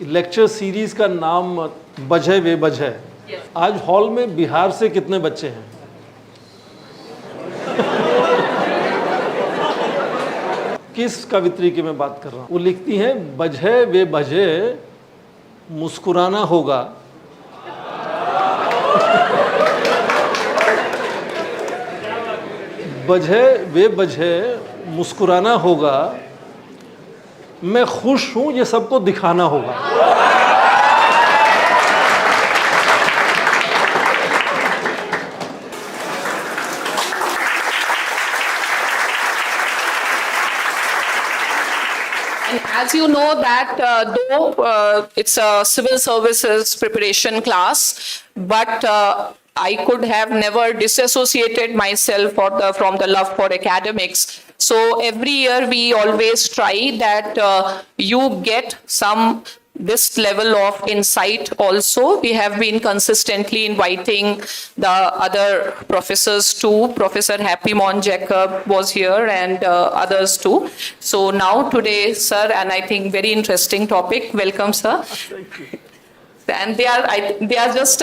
Lecture series का नाम वजह बेवजह। आज हॉल में बिहार से कितने बच्चे हैं? किस कवित्री की मैं बात कर रहा हूँ? वो लिखती हैं वजह बेवजह मुस्कुराना होगा, वजह बेवजह मुस्कुराना होगा, मैं खुश हूं ये सबको दिखाना होगा। As you know that though it's a civil services preparation class, but I could have never disassociated myself from the love for academics. So every year we always try that you get this level of insight also. We have been consistently inviting the other professors too. Professor Happy Mon Jacob was here and others too. So now today, sir, and I think very interesting topic. Welcome, sir. Thank you. And they are just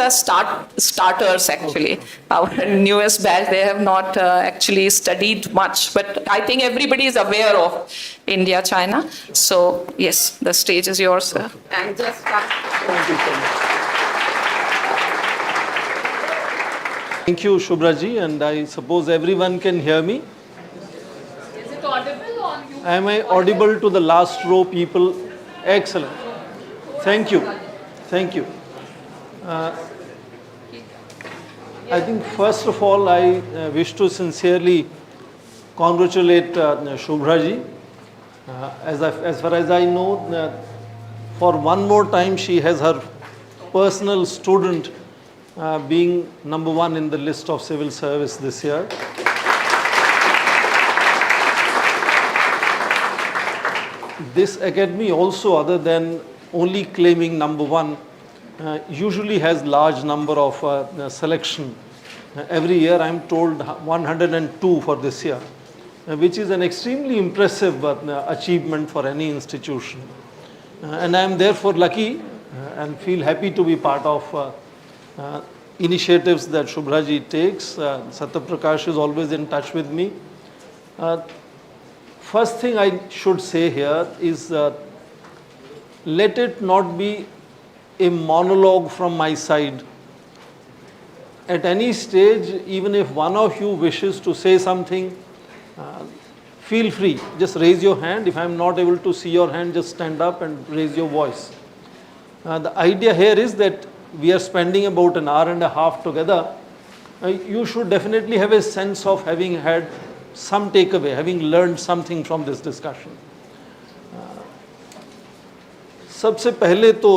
starters actually. Our newest batch, they have not actually studied much, but I think everybody is aware of India, China. So yes, the stage is yours, sir. And just Thank you so much. Thank you, Shubhra ji, and I suppose everyone can hear me. is it audible or you? Am I audible to the last row people? Excellent. Thank you. Thank you. I think first of all, I wish to sincerely congratulate Shubhra ji. As far as I know, for one more time she has her personal student being number one in the list of civil service this year. This academy also, other than only claiming number one, usually has large number of selection. Every year I am told 102 for this year, which is an extremely impressive achievement for any institution. And I am therefore lucky and feel happy to be part of initiatives that Shubhra ji takes. Satya Prakash is always in touch with me. First thing I should say here is let it not be a monologue from my side. At any stage, even if one of you wishes to say something, feel free. Just raise your hand. If I am not able to see your hand, just stand up and raise your voice. The idea here is that we are spending about an hour and a half together. You should definitely have a sense of having had some takeaway, having learned something from this discussion. सबसे पहले तो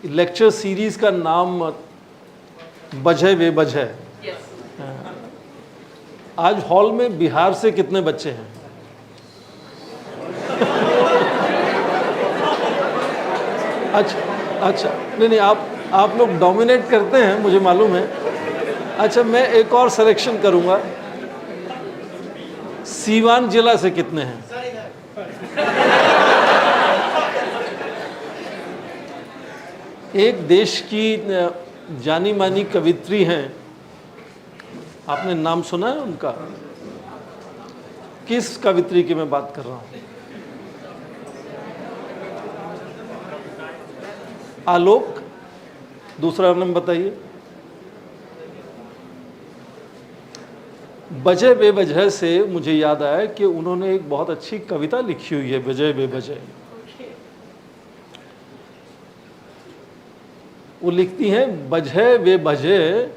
lecture series का नाम वजह बेवजह। आज hall में बिहार से कितने बच्चे हैं? अच्छा नहीं आप लोग डोमिनेट करते हैं, मुझे मालूम है। अच्छा, मैं एक और सिलेक्शन करूंगा। सीवान जिला से कितने हैं? एक देश की जानी मानी कवित्री हैं, आपने नाम सुना है उनका? किस कवित्री की मैं बात कर रहा हूं? आलोक। दूसरा नाम बताइए। वजह बेवजह से मुझे याद आया कि उन्होंने एक बहुत अच्छी कविता लिखी हुई है, वजह बेवजह। वो लिखती हैं वजह बेवजह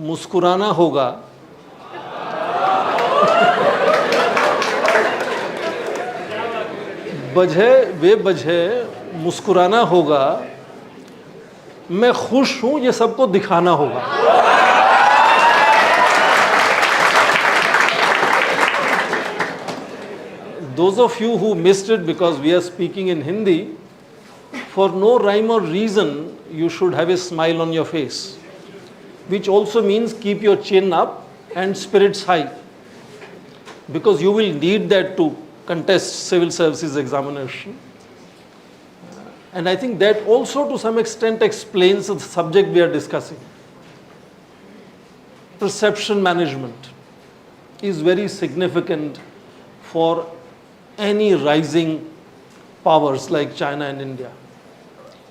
मुस्कुराना होगा, वजह बेवजह मुस्कुराना होगा, मैं खुश हूं ये सबको दिखाना होगा। Those of you who missed it because we are speaking in Hindi, for no rhyme or reason, you should have a smile on your face, which also means keep your chin up and spirits high, because you will need that to contest civil services examination. And I think that also to some extent explains the subject we are discussing. Perception management is very significant for any rising powers like China and India.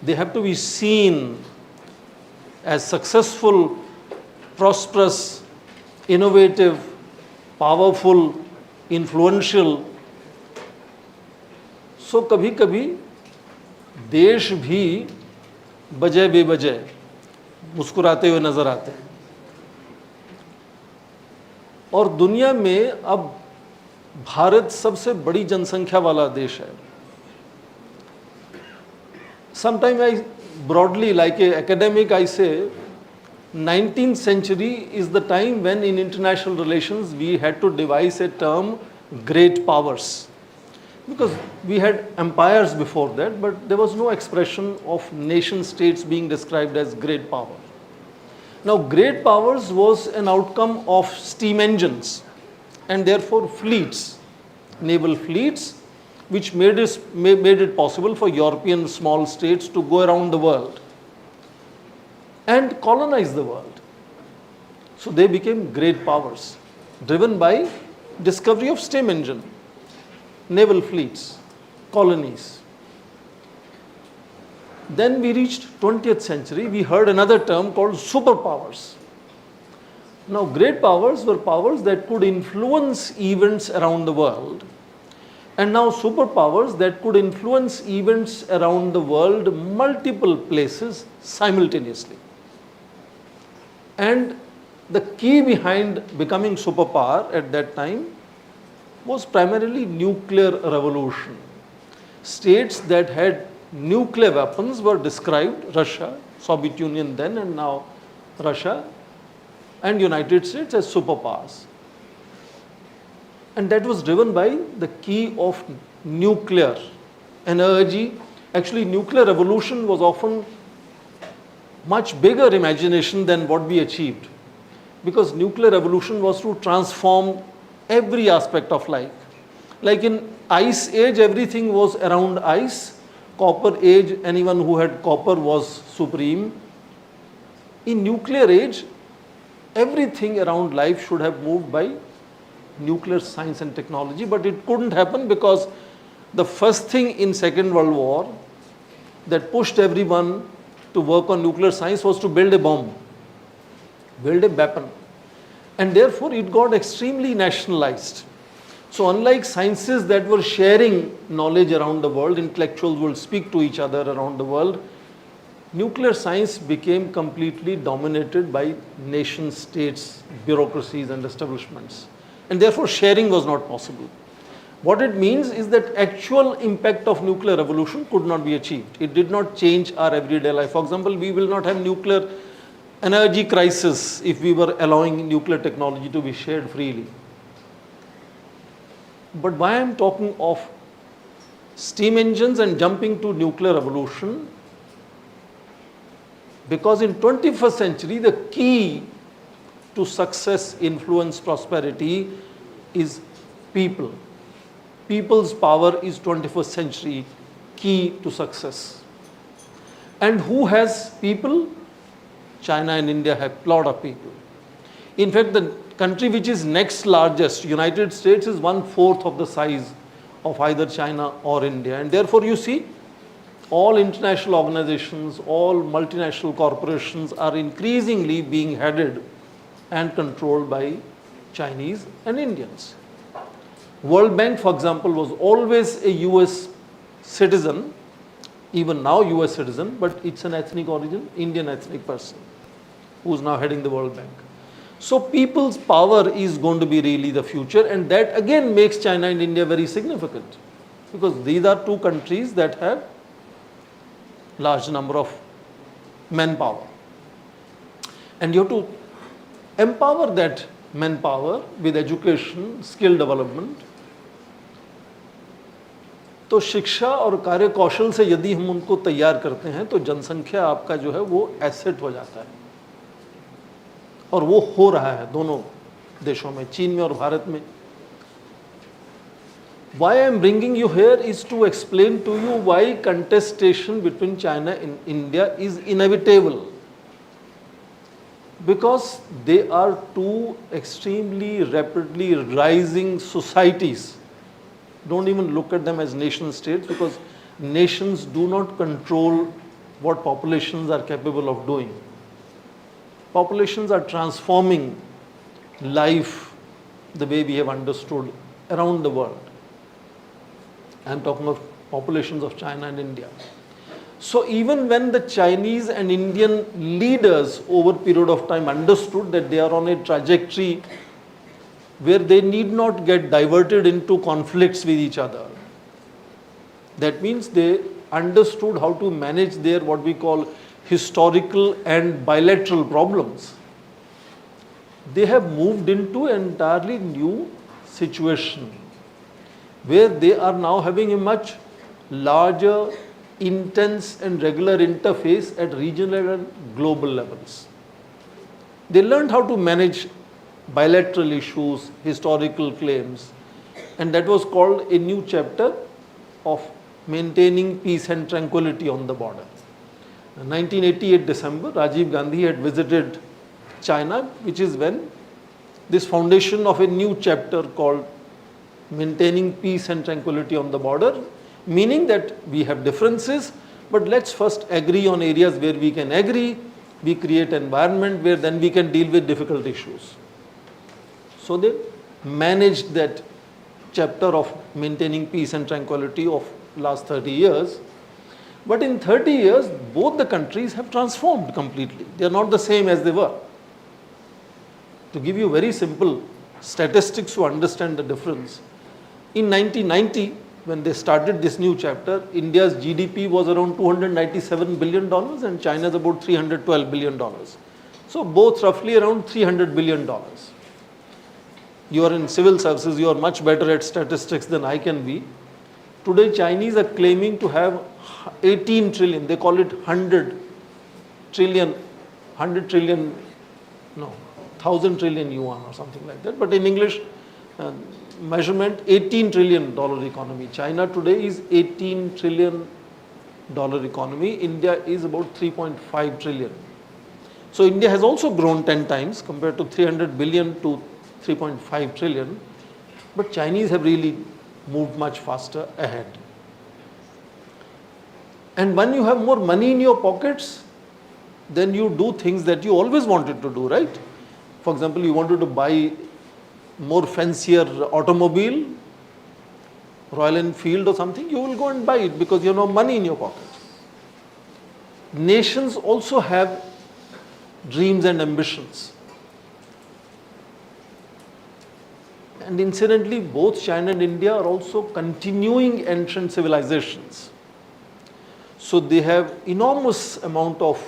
They have to be seen as successful, prosperous, innovative, powerful, influential. So कभी कभी देश भी बजाय बेवजह मुस्कुराते हुए नजर आते हैं और दुनिया में अब भारत सबसे बड़ी जनसंख्या वाला देश है. Sometimes I broadly, like an academic, I say 19th century is the time when in international relations we had to devise a term great powers. Because we had empires before that, but there was no expression of nation states being described as great power. Now, great powers was an outcome of steam engines and therefore fleets, naval fleets, which made it possible for European small states to go around the world and colonize the world. So they became great powers, driven by discovery of steam engine, naval fleets, colonies. Then we reached 20th century, we heard another term called superpowers. Now great powers were powers that could influence events around the world, and now superpowers that could influence events around the world multiple places simultaneously. And the key behind becoming superpower at that time was primarily nuclear revolution. States that had nuclear weapons were described, Russia, Soviet Union then and now Russia, and United States as superpowers. And that was driven by the key of nuclear energy. Actually, nuclear revolution was often much bigger imagination than what we achieved, because nuclear revolution was to transform every aspect of life. Like in ice age, everything was around ice. Copper age, anyone who had copper was supreme. In nuclear age, everything around life should have moved by nuclear science and technology, but it couldn't happen because the first thing in Second World War that pushed everyone to work on nuclear science was to build a bomb, build a weapon, and therefore it got extremely nationalized. So unlike sciences that were sharing knowledge around the world, intellectuals will speak to each other around the world, nuclear science became completely dominated by nation states, bureaucracies and establishments. And therefore sharing was not possible. What it means is that actual impact of nuclear revolution could not be achieved. It did not change our everyday life. For example, we will not have nuclear energy crisis if we were allowing nuclear technology to be shared freely. But why I am talking of steam engines and jumping to nuclear revolution? Because in 21st century, the key to success, influence, prosperity is people. People's power is 21st century key to success. And who has people? China and India have a lot of people. In fact, the country which is next largest, United States, is 1/4 of the size of either China or India. And therefore you see, all international organizations, all multinational corporations are increasingly being headed and controlled by Chinese and Indians. World Bank, for example, was always a US citizen, even now US citizen, but it's an ethnic origin, Indian ethnic person, who's now heading the World Bank. So people's power is going to be really the future, and that again makes China and India very significant, because these are two countries that have large number of manpower. And you have to empower that manpower with education, skill development. तो शिक्षा और कार्य कौशल से यदि हम उनको तैयार करते हैं तो जनसंख्या आपका जो है वो एसेट हो जाता है, और वो हो रहा है दोनों देशों में, चीन में और भारत में. Why I am bringing you here is to explain to you why contestation between China and India is inevitable. Because they are two extremely rapidly rising societies. Don't even look at them as nation states, because nations do not control what populations are capable of doing. Populations are transforming life the way we have understood around the world. I am talking of populations of China and India. So even when the Chinese and Indian leaders over a period of time understood that they are on a trajectory where they need not get diverted into conflicts with each other, that means they understood how to manage their what we call historical and bilateral problems. They have moved into an entirely new situation where they are now having a much larger, intense and regular interface at regional and global levels. They learned how to manage bilateral issues, historical claims, and that was called a new chapter of maintaining peace and tranquility on the border. In 1988 December, Rajiv Gandhi had visited China, which is when this foundation of a new chapter called maintaining peace and tranquility on the border, meaning that we have differences, but let's first agree on areas where we can agree, we create an environment where then we can deal with difficult issues. So they managed that chapter of maintaining peace and tranquility of last 30 years. But in 30 years, both the countries have transformed completely. They are not the same as they were. To give you very simple statistics to understand the difference, in 1990, when they started this new chapter, India's GDP was around $297 billion and China's about $312 billion. So both roughly around $300 billion. You are in civil services, you are much better at statistics than I can be. Today Chinese are claiming to have 18 trillion, they call it 100 trillion, 1000 trillion yuan or something like that. But in English measurement, $18 trillion economy. China today is $18 trillion economy. India is about 3.5 trillion. So India has also grown 10 times compared to 300 billion to 3.5 trillion. But Chinese have really moved much faster ahead. And when you have more money in your pockets, then you do things that you always wanted to do, right? For example, you wanted to buy more fancier automobile, Royal Enfield or something, you will go and buy it because you have money in your pocket. Nations also have dreams and ambitions. And incidentally, both China and India are also continuing ancient civilizations. So they have enormous amount of,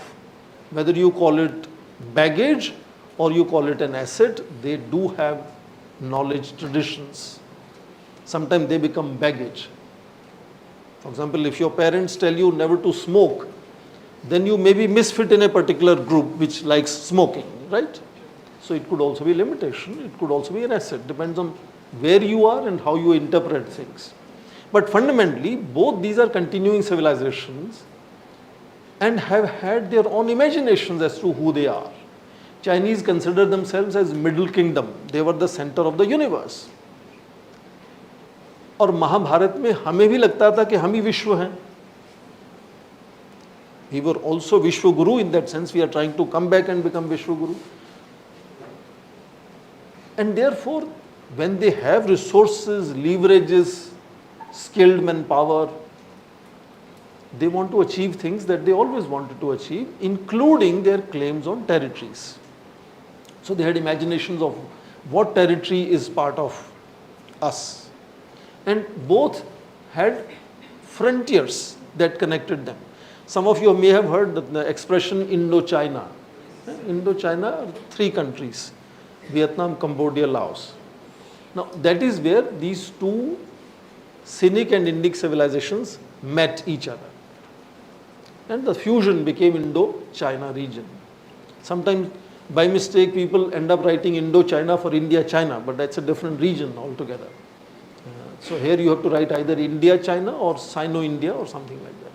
whether you call it baggage or you call it an asset, they do have knowledge traditions. Sometimes they become baggage. For example, if your parents tell you never to smoke, then you maybe misfit in a particular group which likes smoking, right? So it could also be limitation, it could also be an asset, depends on where you are and how you interpret things. But fundamentally, both these are continuing civilizations and have had their own imaginations as to who they are. Chinese consider themselves as middle kingdom. They were the center of the universe. और महाभारत में हमें भी लगता था कि हम ही विश्व हैं. We were also Vishwa Guru in that sense. We are trying to come back and become Vishwa Guru. And therefore, when they have resources, leverages, skilled manpower, they want to achieve things that they always wanted to achieve, including their claims on territories. So they had imaginations of what territory is part of us. And both had frontiers that connected them. Some of you may have heard the expression Indochina. Indochina are 3 countries, Vietnam, Cambodia, Laos. Now that is where these two Sinic and Indic civilizations met each other. And the fusion became Indo-China region. Sometimes by mistake people end up writing Indochina for India-China, but that's a different region altogether. So here you have to write either India-China or Sino-India or something like that.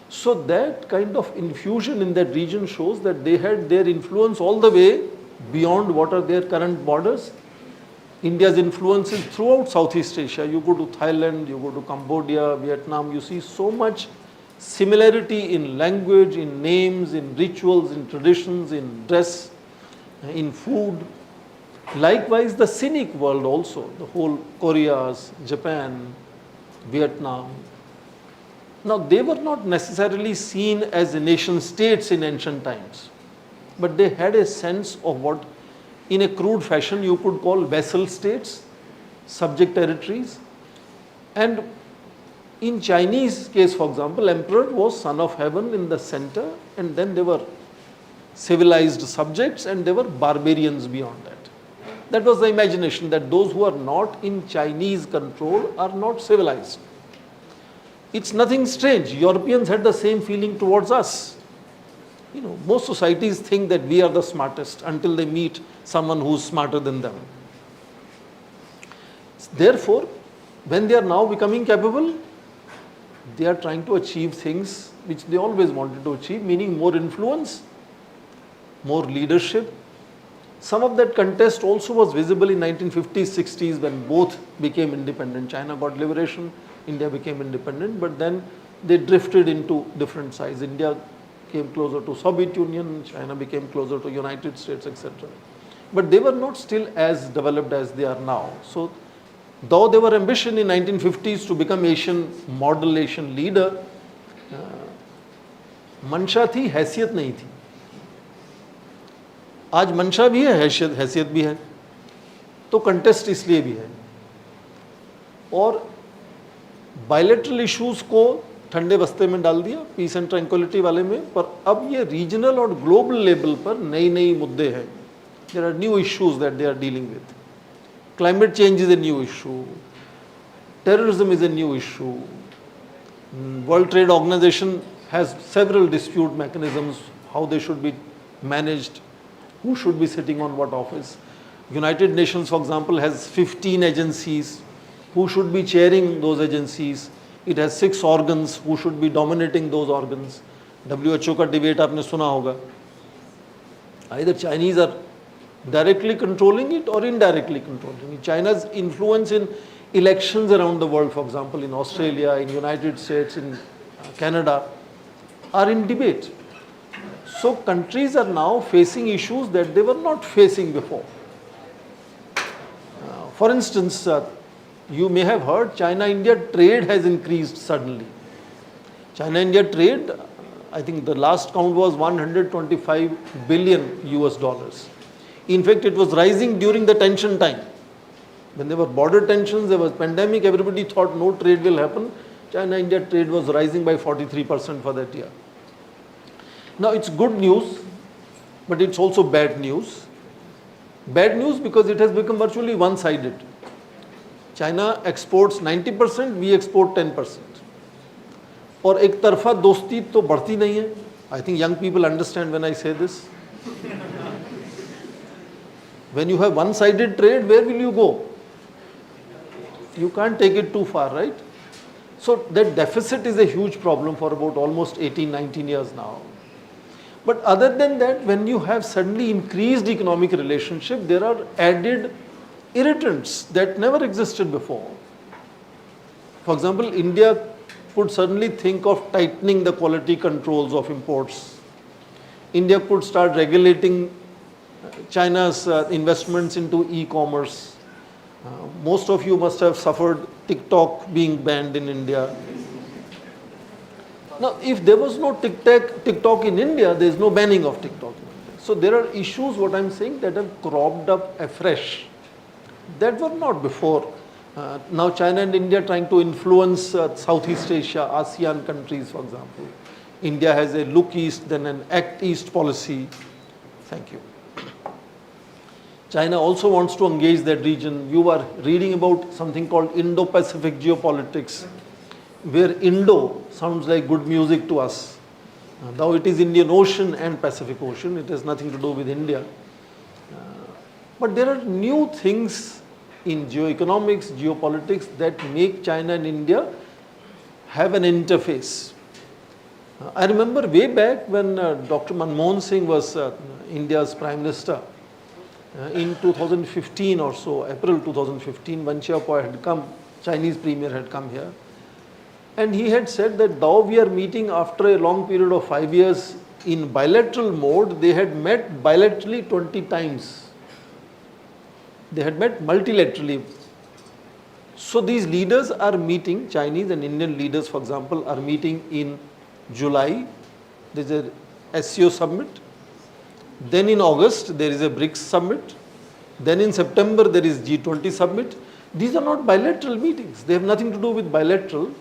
So that kind of infusion in that region shows that they had their influence all the way beyond what are their current borders. India's influence is throughout Southeast Asia. You go to Thailand, you go to Cambodia, Vietnam, you see so much similarity in language, in names, in rituals, in traditions, in dress, in food. Likewise, the scenic world also, the whole Koreas, Japan, Vietnam. Now, they were not necessarily seen as nation states in ancient times, but they had a sense of what, in a crude fashion, you could call vassal states, subject territories. And in Chinese case, for example, emperor was son of heaven in the center, and then there were civilized subjects and there were barbarians beyond that. That was the imagination, that those who are not in Chinese control are not civilized. It's nothing strange. Europeans had the same feeling towards us. You know, most societies think that we are the smartest until they meet someone who's smarter than them. Therefore, when they are now becoming capable, they are trying to achieve things which they always wanted to achieve, meaning more influence, more leadership. Some of that contest also was visible in 1950s, 60s when both became independent. China got liberation, India became independent, but then they drifted into different sides. India came closer to Soviet Union, China became closer to United States, etc. But they were not still as developed as they are now. So, though they were ambition in 1950s to become Asian, model Asian leader, मंशा थी, हैसियत नहीं थी. आज मंशा भी है, हैसियत भी है, तो कंटेस्ट इसलिए भी है. और बायलैटरल इश्यूज को ठंडे बस्ते में डाल दिया, पीस एंड ट्रैंक्विलिटी वाले में, पर अब ये रीजनल और ग्लोबल लेवल पर नई नई मुद्दे हैं. There are new issues that they are dealing with. Climate change is a new issue. Terrorism is a new issue. World Trade Organization has several dispute mechanisms, how they should be managed, who should be sitting on what office. United Nations, for example, has 15 agencies. Who should be chairing those agencies? It has 6 organs. Who should be dominating those organs? WHO का debate आपने सुना होगा. Either Chinese are directly controlling it or indirectly controlling it. China's influence in elections around the world, for example, in Australia, in United States, in Canada, are in debate. So countries are now facing issues that they were not facing before. For instance, you may have heard China-India trade has increased suddenly. China-India trade, I think the last count was 125 billion US dollars. In fact, it was rising during the tension time. When there were border tensions, there was pandemic, everybody thought no trade will happen. China-India trade was rising by 43% for that year. Now it's good news, but it's also bad news. Bad news because it has become virtually one-sided. China exports 90%, we export 10%. और एक तरफा दोस्ती तो बढ़ती नहीं है. I think young people understand when I say this. When you have one-sided trade, where will you go? You can't take it too far, right? So that deficit is a huge problem for about almost 18, 19 years now. But other than that, when you have suddenly increased economic relationship, there are added irritants that never existed before. For example, India could suddenly think of tightening the quality controls of imports. India could start regulating China's investments into e-commerce. Most of you must have suffered TikTok being banned in India. Now, if there was no TikTok in India, there is no banning of TikTok in India. So there are issues, what I'm saying, that have cropped up afresh that were not before. Now China and India trying to influence Southeast Asia, ASEAN countries, for example. India has a look east, then an act east policy. Thank you. China also wants to engage that region. You are reading about something called Indo-Pacific geopolitics, where Indo sounds like good music to us. Now it is Indian Ocean and Pacific Ocean. It has nothing to do with India. But there are new things in geo-economics, geopolitics that make China and India have an interface. I remember way back when Dr. Manmohan Singh was India's Prime Minister, in 2015 or so, April 2015, Wen Xiaopo had come, Chinese Premier had come here, and he had said that though we are meeting after a long period of 5 years in bilateral mode, they had met bilaterally 20 times. They had met multilaterally. So these leaders are meeting, Chinese and Indian leaders, for example, are meeting in July. There is a SCO summit. Then in August, there is a BRICS summit. Then in September, there is G20 summit. These are not bilateral meetings. They have nothing to do with bilateral.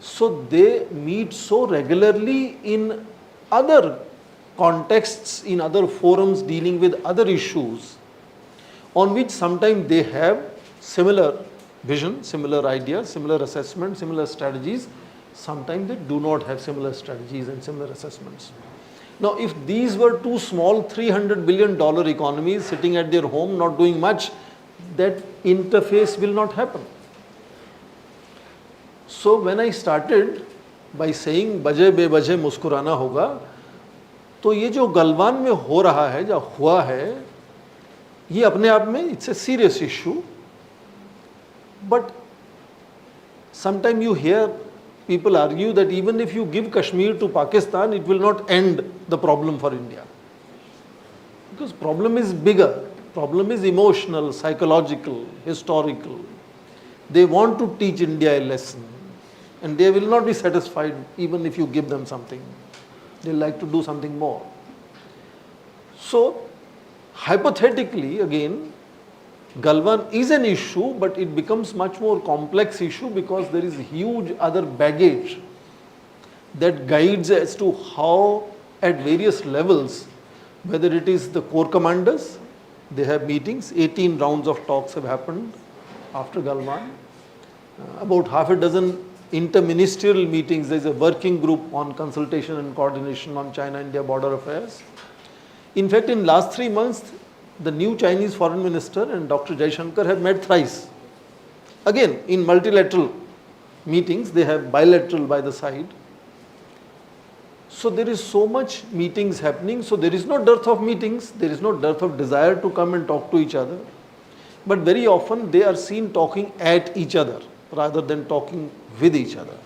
So they meet so regularly in other contexts, in other forums dealing with other issues, on which sometimes they have similar vision, similar ideas, similar assessment, similar strategies. Sometimes they do not have similar strategies and similar assessments. Now, if these were two small $300 billion economies sitting at their home not doing much, that interface will not happen. So when I started by saying बजे बेवजह मुस्कुराना होगा, तो ये जो गलवान में हो रहा है, जो हुआ है, ये अपने आप में it's a serious issue. But sometimes you hear people argue that even if you give Kashmir to Pakistan, it will not end the problem for India. Because problem is bigger. Problem is emotional, psychological, historical. They want to teach India a lesson. And they will not be satisfied even if you give them something. They like to do something more. So, hypothetically, again, Galwan is an issue, but it becomes much more complex issue because there is huge other baggage that guides as to how at various levels, whether it is the corps commanders, they have meetings, 18 rounds of talks have happened after Galwan, about half a dozen interministerial meetings. There is a working group on consultation and coordination on China-India border affairs. In fact, in last 3 months, the new Chinese foreign minister and Dr. Jaishankar have met thrice. Again, in multilateral meetings, they have bilateral by the side. So there is so much meetings happening. So there is no dearth of meetings. There is no dearth of desire to come and talk to each other. But very often they are seen talking at each other rather than talking with each other.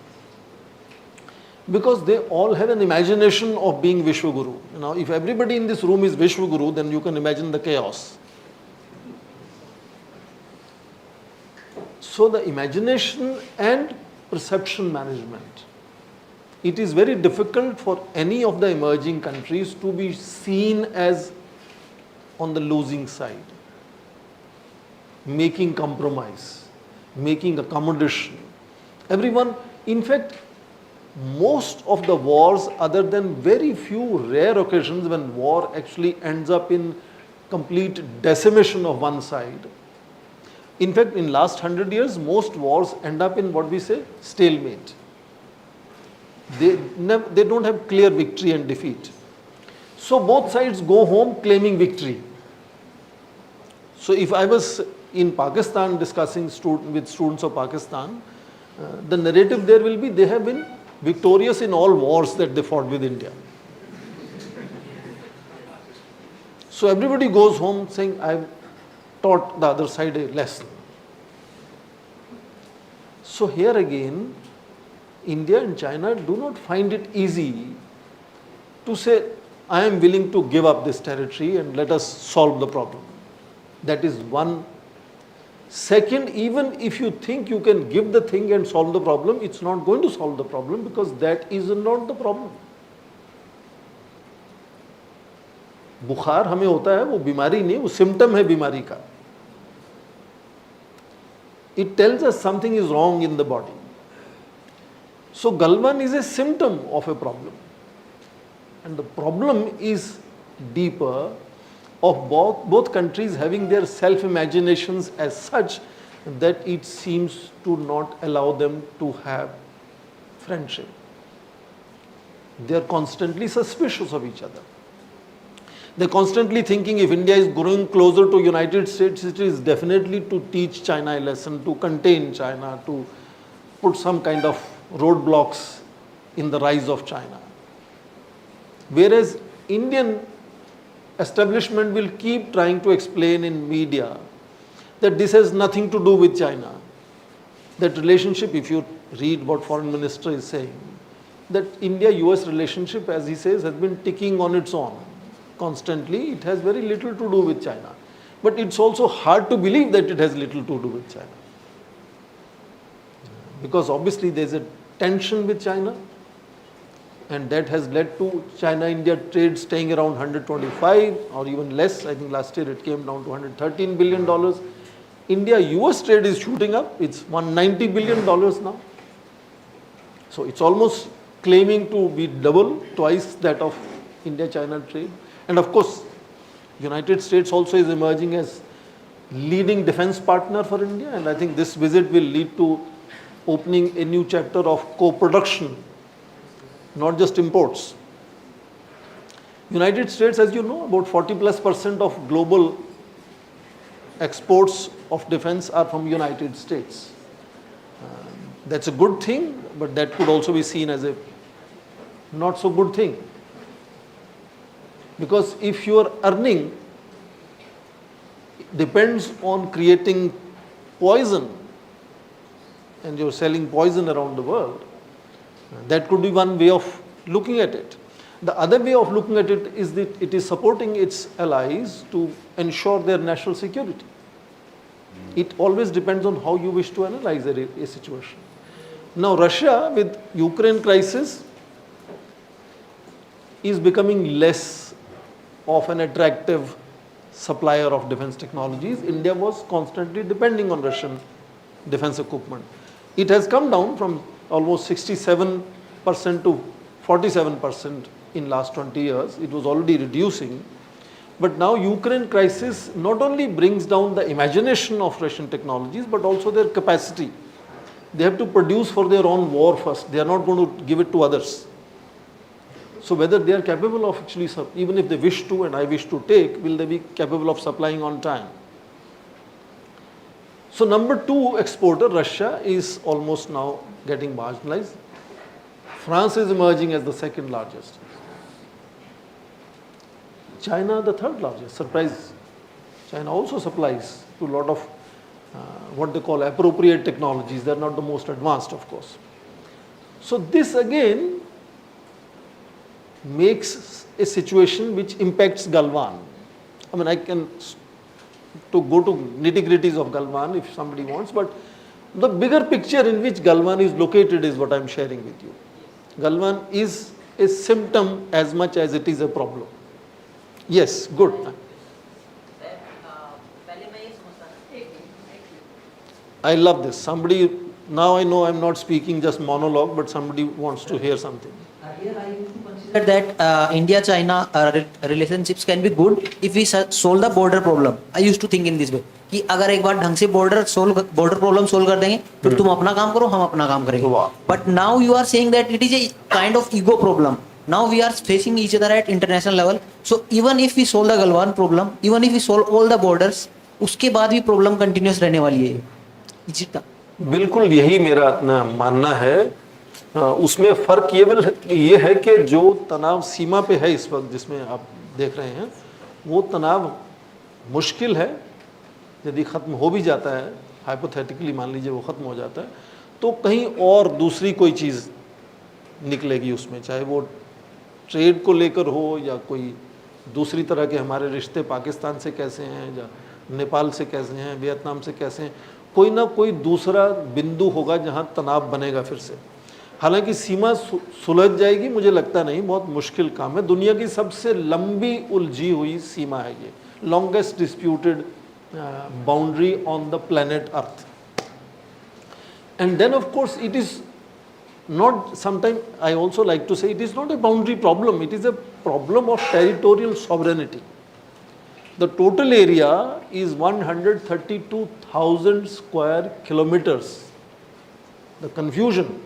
Because they all have an imagination of being Vishwaguru. Now, if everybody in this room is Vishwaguru, then you can imagine the chaos. So the imagination and perception management. It is very difficult for any of the emerging countries to be seen as on the losing side, making compromise, making accommodation. Everyone, in fact, most of the wars, other than very few rare occasions when war actually ends up in complete decimation of one side. In fact, in last 100 years, most wars end up in what we say, stalemate. They don't have clear victory and defeat. So both sides go home claiming victory. So if I was in Pakistan discussing with students of Pakistan, the narrative there will be they have been victorious in all wars that they fought with India. So everybody goes home saying, I've taught the other side a lesson. So here again, India and China do not find it easy to say, I am willing to give up this territory and let us solve the problem. That is one. Second, even if you think you can give the thing and solve the problem, it's not going to solve the problem because that is not the problem. बुखार हमें होता है वो बीमारी नहीं, वो symptom है बीमारी का. It tells us something is wrong in the body. So Galwan is a symptom of a problem. And the problem is deeper, of both countries having their self-imaginations as such that it seems to not allow them to have friendship. They are constantly suspicious of each other. They're constantly thinking if India is growing closer to United States, it is definitely to teach China a lesson, to contain China, to put some kind of roadblocks in the rise of China. Whereas Indian establishment will keep trying to explain in media that this has nothing to do with China. That relationship, if you read what Foreign Minister is saying, that India-US relationship, as he says, has been ticking on its own. Constantly, it has very little to do with China. But it's also hard to believe that it has little to do with China. Because obviously there's a tension with China, and that has led to China-India trade staying around 125 or even less. I think last year it came down to $113 billion. India-US trade is shooting up. It's $190 billion now. So it's almost claiming to be double, twice that of India-China trade. And of course, United States also is emerging as leading defense partner for India, and I think this visit will lead to opening a new chapter of co-production, not just imports. United States, as you know, about 40+% of global exports of defense are from United States. That's a good thing, but that could also be seen as a not so good thing. Because if your earning depends on creating poison and you're selling poison around the world, that could be one way of looking at it. The other way of looking at it is that it is supporting its allies to ensure their national security. It always depends on how you wish to analyze a situation. Now, Russia with Ukraine crisis is becoming less of an attractive supplier of defense technologies. India was constantly depending on Russian defense equipment. It has come down from almost 67% to 47% in last 20 years. It was already reducing. But now Ukraine crisis not only brings down the imagination of Russian technologies, but also their capacity. They have to produce for their own war first. They are not going to give it to others. So whether they are capable of actually, even if they wish to and I wish to take, will they be capable of supplying on time? So number 2 exporter, Russia, is almost now getting marginalized. France is emerging as the second largest. China, the third largest. Surprise. China also supplies to a lot of what they call appropriate technologies. They are not the most advanced, of course. So this again makes a situation which impacts Galwan. I mean, I can to go to nitty-gritties of Galwan if somebody wants, but the bigger picture in which Galwan is located is what I am sharing with you. Galwan is a symptom as much as it is a problem. Yes, good. I love this. Somebody, now I know I am not speaking just monologue, but somebody wants to hear something. Earlier, I used to consider that India-China relationships can be good if we solve the border problem. I used to think in this way कि अगर एक बार ढंग से border problem solve कर देंगे, फिर तुम अपना काम करो, हम अपना काम करेंगे. But now you are saying that it is a kind of ego problem. Now we are facing each other at international level. So even if we solve the Galwan problem, even if we solve all the borders, उसके बाद भी problem continuous रहने वाली है. बिल्कुल यही मेरा मानना है. उसमें फर्क ये है कि जो तनाव सीमा पे है इस वक्त जिसमें आप देख रहे हैं, वो तनाव मुश्किल है. यदि ख़त्म हो भी जाता है, हाइपोथेटिकली मान लीजिए वो ख़त्म हो जाता है, तो कहीं और दूसरी कोई चीज़ निकलेगी उसमें, चाहे वो ट्रेड को लेकर हो या कोई दूसरी तरह के हमारे रिश्ते पाकिस्तान से कैसे हैं या नेपाल से कैसे हैं, वियतनाम से कैसे हैं, कोई ना कोई दूसरा बिंदु होगा जहाँ तनाव बनेगा फिर से. हालांकि सीमा सुलझ जाएगी, मुझे लगता नहीं, बहुत मुश्किल काम है. दुनिया की सबसे लंबी उलझी हुई सीमा है ये, longest disputed boundary on the planet Earth. And then of course it is not, sometimes I also like to say it is not a boundary problem, it is a problem of territorial sovereignty. The total area is 132,000 square kilometers. The confusion,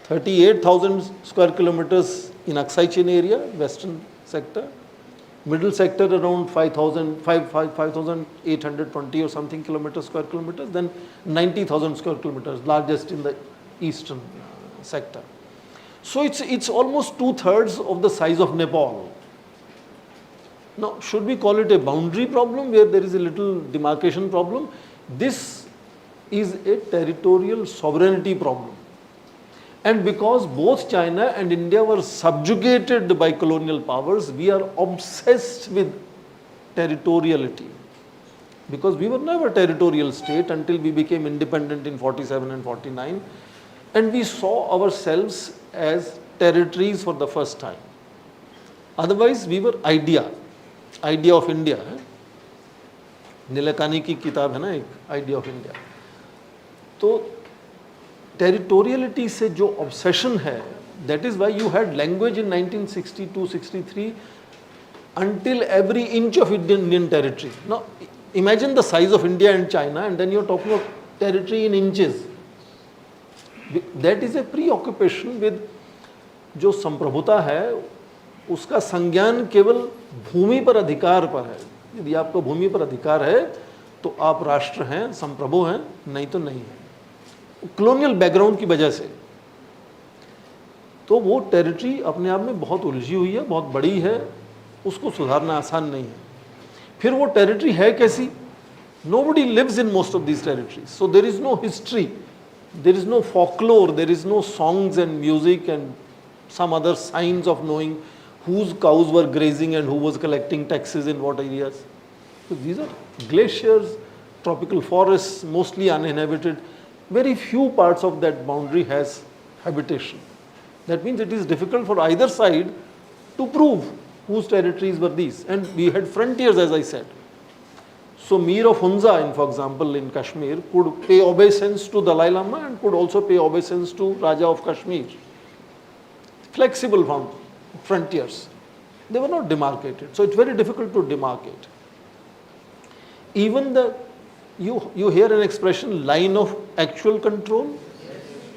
38,000 square kilometers in Aksai Chin area, western sector, middle sector around 5,820 or something square kilometers, then 90,000 square kilometers, largest in the eastern sector. So it's almost 2/3 of the size of Nepal. Now, should we call it a boundary problem where there is a little demarcation problem? This is a territorial sovereignty problem. And because both China and India were subjugated by colonial powers, we are obsessed with territoriality. Because we were never a territorial state until we became independent in 47 and 49. And we saw ourselves as territories for the first time. Otherwise, we were idea of India. Nilekani की किताब है ना एक, idea of India. तो territoriality से जो obsession है, that is why you had language in 1962-63 until every inch of Indian territory. Now imagine the size of India and China, and then you're talking of territory in inches. That is a preoccupation with जो संप्रभुता है उसका संज्ञान केवल भूमि पर अधिकार पर है. यदि आपको भूमि पर अधिकार है तो आप राष्ट्र हैं, संप्रभु हैं, नहीं तो नहीं है. कॉलोनियल बैकग्राउंड की वजह से तो वो टेरिटरी अपने आप में बहुत उलझी हुई है, बहुत बड़ी है, उसको सुधारना आसान नहीं है. फिर वो टेरिटरी है कैसी? Nobody lives in most of these territories, so there is no history, there is no folklore, there is no songs and music and some other signs of knowing whose cows were grazing and who was collecting taxes in what areas. So these are glaciers, tropical forests, mostly uninhabited. Very few parts of that boundary has habitation. That means it is difficult for either side to prove whose territories were these. And we had frontiers, as I said. So Mir of Hunza, for example, in Kashmir, could pay obeisance to Dalai Lama and could also pay obeisance to Raja of Kashmir. Flexible frontiers. They were not demarcated. So it's very difficult to demarcate. Even you hear an expression, line of actual control.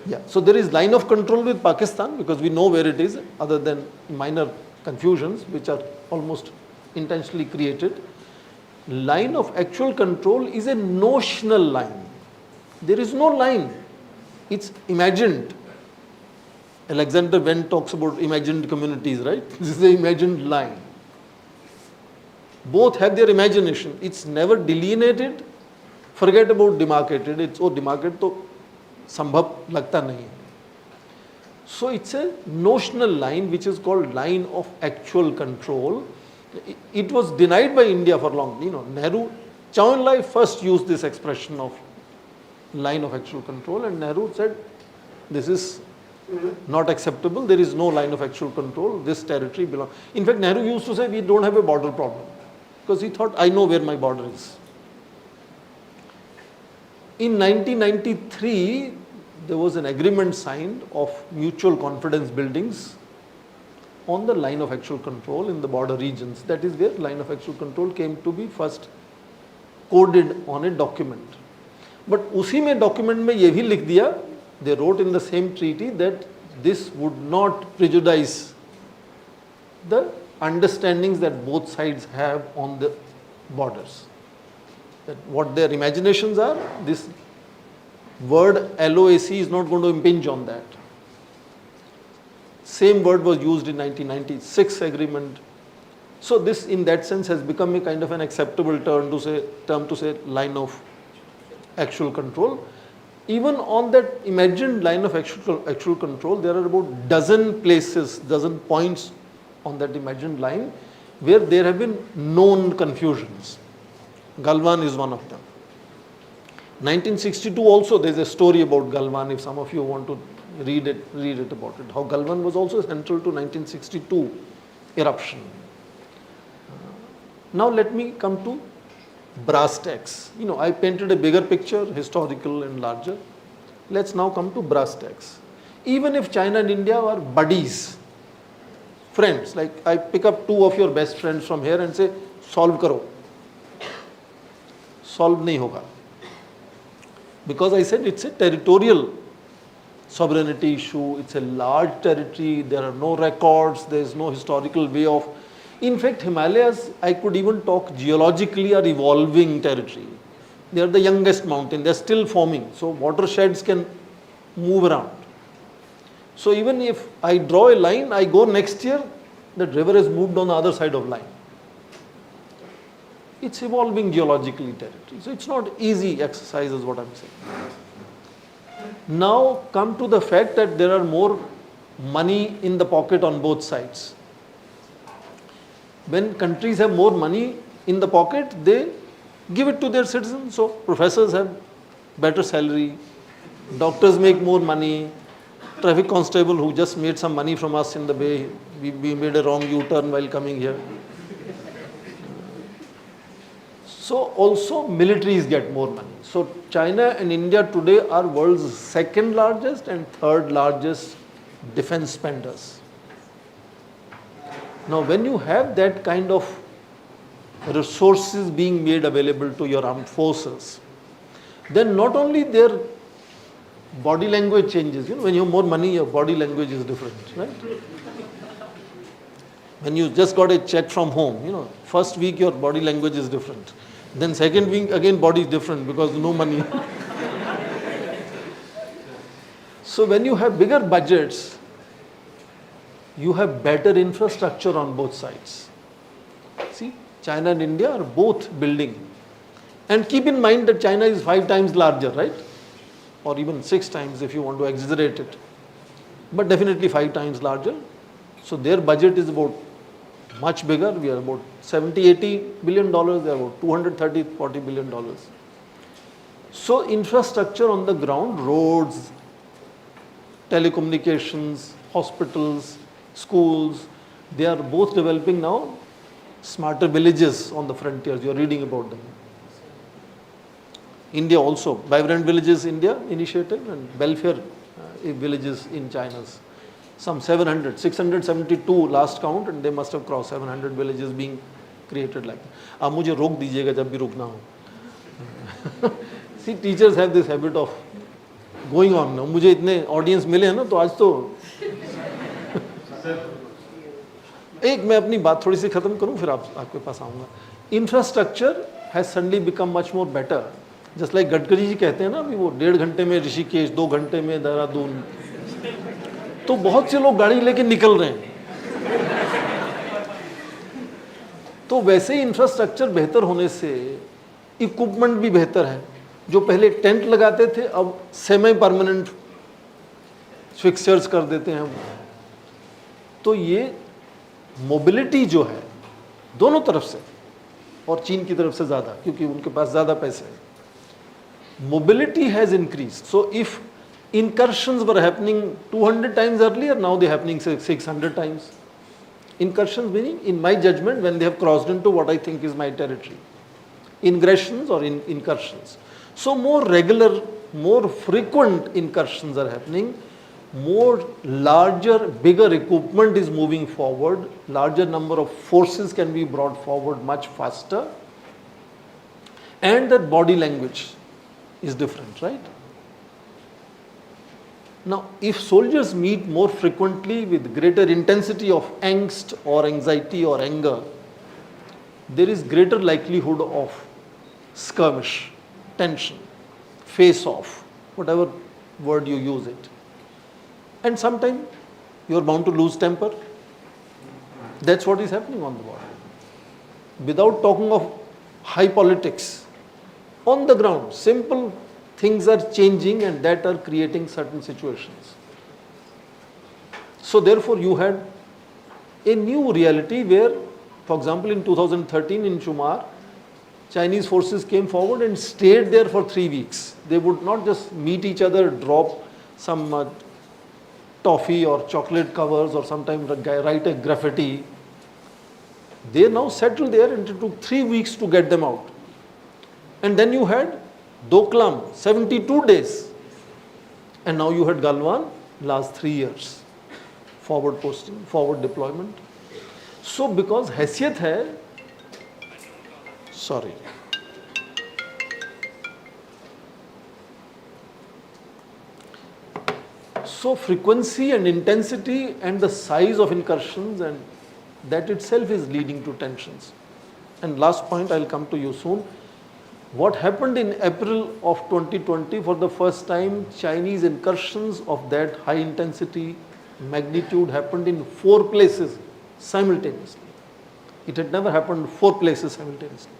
Yeah. So there is line of control with Pakistan because we know where it is, other than minor confusions which are almost intentionally created. Line of actual control is a notional line. There is no line. It's imagined. Alexander Wendt talks about imagined communities, right? This is the imagined line. Both have their imagination. It's never delineated. Forget about demarcated. It's demarcated to sambhav lagta nahi hai. So it's a notional line which is called line of actual control. It was denied by India for long. Nehru, Chow En-lai first used this expression of line of actual control, and Nehru said, this is not acceptable. There is no line of actual control. This territory belongs. In fact, Nehru used to say, we don't have a border problem, because he thought, I know where my border is. In 1993, there was an agreement signed of mutual confidence buildings on the line of actual control in the border regions. That is where line of actual control came to be first coded on a document. But उसी में document में ये भी लिख दिया, they wrote in the same treaty that this would not prejudice the understandings that both sides have on the borders. That what their imaginations are, this word LOAC is not going to impinge on that. Same word was used in 1996 agreement. So this in that sense has become a kind of an acceptable term to say line of actual control. Even on that imagined line of actual control, there are about dozen places, dozen points on that imagined line where there have been known confusions. Galwan is one of them. 1962 also there is a story about Galwan, if some of you want to read it about it. How Galwan was also central to 1962 eruption. Now let me come to brass tacks. I painted a bigger picture, historical and larger. Let's now come to brass tacks. Even if China and India are buddies, friends, like I pick up two of your best friends from here and say, solve karo. Solve nahi hoga. Because I said it's a territorial sovereignty issue, it's a large territory, there are no records, there is no historical way of In fact, Himalayas, I could even talk geologically, are evolving territory. They are the youngest mountain, they are still forming. So watersheds can move around. So even if I draw a line, I go next year, that river has moved on the other side of line. It's evolving geologically territory. So it's not easy exercise is what I'm saying. Now come to the fact that there are more money in the pocket on both sides. When countries have more money in the pocket, they give it to their citizens. So professors have better salary, doctors make more money, traffic constable who just made some money from us in the bay, we made a wrong U-turn while coming here. So also militaries get more money. So China and India today are world's second largest and third largest defense spenders. Now when you have that kind of resources being made available to your armed forces, then not only their body language changes, when you have more money, your body language is different, right? When you just got a check from home, first week your body language is different. Then second week again body is different because no money. So when you have bigger budgets, you have better infrastructure on both sides. See, China and India are both building. And keep in mind that China is 5 times larger, right? Or even 6 times if you want to exaggerate it. But definitely 5 times larger. So their budget is about much bigger. We are about $70-80 billion. They are about $230-40 billion. So infrastructure on the ground, roads, telecommunications, hospitals, schools, they are both developing now smarter villages on the frontiers. You are reading about them. India also, Vibrant Villages India initiative and welfare villages in China's. Some 672 last count, and they must have crossed 700 villages being created like that. आप मुझे रोक दीजिएगा जब भी रुकना हो. See, teachers have this habit of going on. now मुझे इतने audience मिले हैं ना तो आज तो एक मैं अपनी बात थोड़ी सी खत्म करूं फिर आपके पास आऊंगा. Infrastructure has suddenly become much more better. Just like Gadkari ji कहते हैं ना अभी वो 1.5 घंटे में ऋषिकेश, 2 घंटे में देहरादून. तो बहुत से लोग गाड़ी लेके निकल रहे हैं. तो वैसे ही इंफ्रास्ट्रक्चर बेहतर होने से इक्विपमेंट भी बेहतर है. जो पहले टेंट लगाते थे अब सेमी परमानेंट फिक्सचर्स कर देते हैं. तो ये मोबिलिटी जो है दोनों तरफ से और चीन की तरफ से ज़्यादा क्योंकि उनके पास ज़्यादा पैसे हैं. Mobility has increased. So if incursions were happening 200 times earlier, now they are happening 600 times. Incursions meaning, in my judgment, when they have crossed into what I think is my territory. Ingressions or incursions. So more regular, more frequent incursions are happening. More larger, bigger equipment is moving forward. Larger number of forces can be brought forward much faster. And that body language is different, right? Now, if soldiers meet more frequently with greater intensity of angst or anxiety or anger, there is greater likelihood of skirmish, tension, face-off, whatever word you use it. And sometimes you are bound to lose temper. That's what is happening on the border. Without talking of high politics, on the ground, simple things are changing and that are creating certain situations. So therefore you had a new reality where, for example, in 2013 in Chumar, Chinese forces came forward and stayed there for 3 weeks. They would not just meet each other, drop some toffee or chocolate covers or sometimes write a graffiti. They now settled there and it took 3 weeks to get them out. And then you had Doklam, 72 days. And now you had Galwan, last 3 years. Forward posting, forward deployment. So because हैसियत है, sorry. So frequency and intensity and the size of incursions and that itself is leading to tensions. And last point, I'll come to you soon. What happened in April of 2020, for the first time, Chinese incursions of that high intensity magnitude happened in 4 places simultaneously. It had never happened 4 places simultaneously.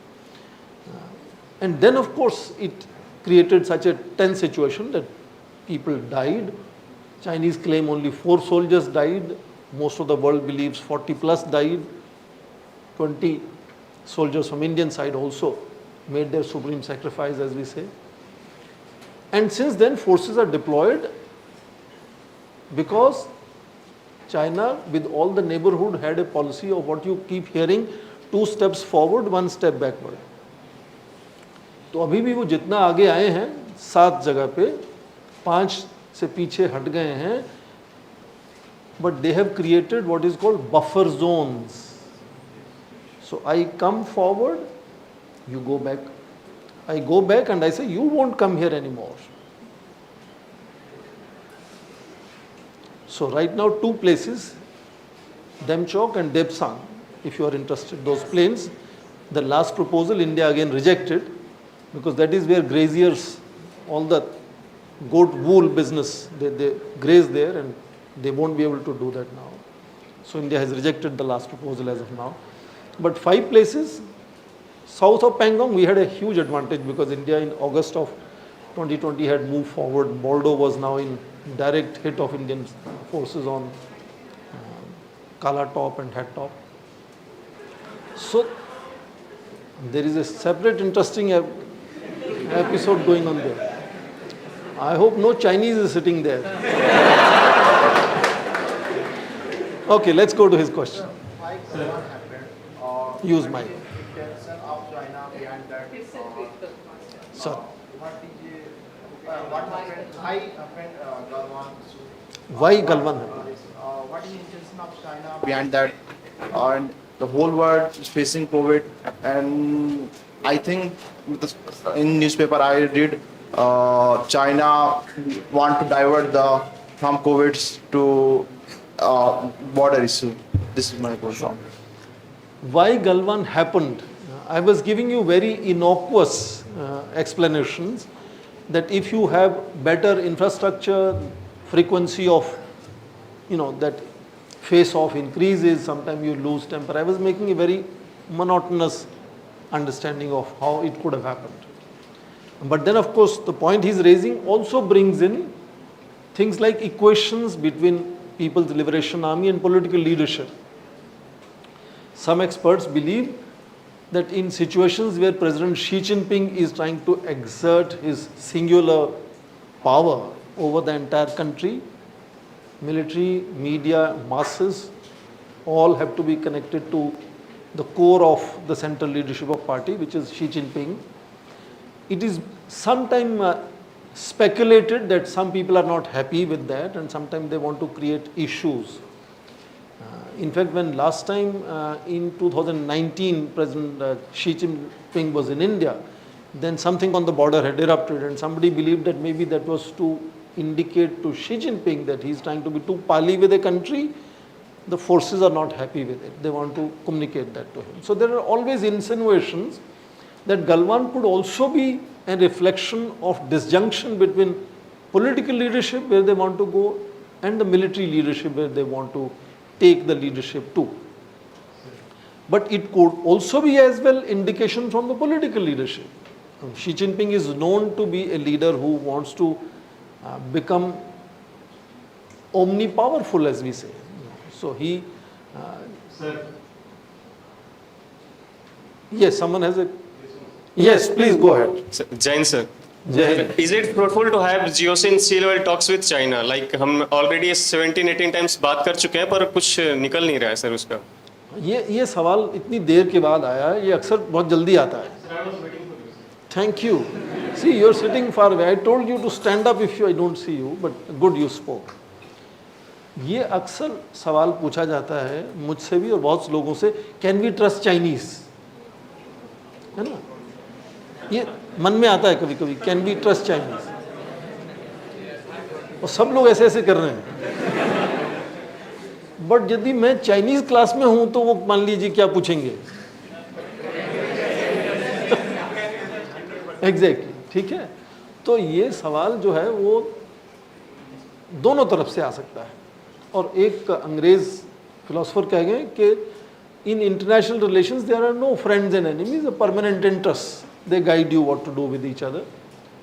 And then of course it created such a tense situation that people died. Chinese claim only 4 soldiers died. Most of the world believes 40 plus died. 20 soldiers from Indian side also made their supreme sacrifice, as we say. And since then forces are deployed because China with all the neighborhood had a policy of what you keep hearing, 2 steps forward, 1 step backward. तो अभी भी वो जितना आगे आए हैं 7 जगह पे 5 से पीछे हट गए हैं, but they have created what is called buffer zones. So I come forward, you go back. I go back and I say you won't come here anymore. So right now 2 places, Demchok and Depsang, if you are interested, those plains. The last proposal India again rejected, because that is where graziers, all the goat wool business, they graze there and they won't be able to do that now. So India has rejected the last proposal as of now. But 5 places, south of Pangong, we had a huge advantage because India in August of 2020 had moved forward. Boldo was now in direct hit of Indian forces on Kala Top and Hat Top. So there is a separate interesting episode going on there. I hope no Chinese is sitting there. Okay, let's go to his question. Why what happened? Use mic. Intention of China behind that. Sir. What happened? Why happened Galwan? Why Galwan happened? What is the intention of China behind that? And the whole world is facing COVID, and I think in newspaper I read China want to divert from COVID to border issue. This is my question. Why Galwan happened? I was giving you very innocuous explanations that if you have better infrastructure, frequency of, that face-off increases, sometimes you lose temper. I was making a very monotonous understanding of how it could have happened. But then of course the point he's raising also brings in things like equations between People's Liberation Army and political leadership. Some experts believe that in situations where President Xi Jinping is trying to exert his singular power over the entire country, military, media, masses, all have to be connected to the core of the central leadership of party, which is Xi Jinping. It is sometimes speculated that some people are not happy with that and sometimes they want to create issues. In fact, when last time in 2019 President Xi Jinping was in India, then something on the border had erupted and somebody believed that maybe that was to indicate to Xi Jinping that he is trying to be too pally with a country. The forces are not happy with it. They want to communicate that to him. So there are always insinuations that Galwan could also be a reflection of disjunction between political leadership where they want to go and the military leadership where they want to take the leadership to. But it could also be as well indication from the political leadership. Xi Jinping is known to be a leader who wants to become omnipowerful, as we say. So he, yes, someone has a, yes, please go ahead. Jain sir. Jai. Is it fruitful to have geosyn sea level talks with China? Like हम already 17-18 times बात कर चुके हैं पर कुछ निकल नहीं रहा है सर उसका. ये सवाल इतनी देर के बाद आया है, ये अक्सर बहुत जल्दी आता है. Thank you. See, you're sitting far away. I told you to stand up if I don't see you, but good you spoke. ये अक्सर सवाल पूछा जाता है मुझसे भी और बहुत लोगों से, कैन वी ट्रस्ट चाइनीज, है ना, ये मन में आता है कभी कभी, कैन वी ट्रस्ट चाइनीज, और सब लोग ऐसे ऐसे कर रहे हैं. बट यदि मैं चाइनीज क्लास में हूं तो वो मान लीजिए क्या पूछेंगे। एग्जैक्टली, ठीक है। तो ये सवाल जो है वो दोनों तरफ से आ सकता है। और एक अंग्रेज फिलोसोफर कह गए कि in international relations there are no friends and enemies, a permanent interest, they guide you what to do with each other.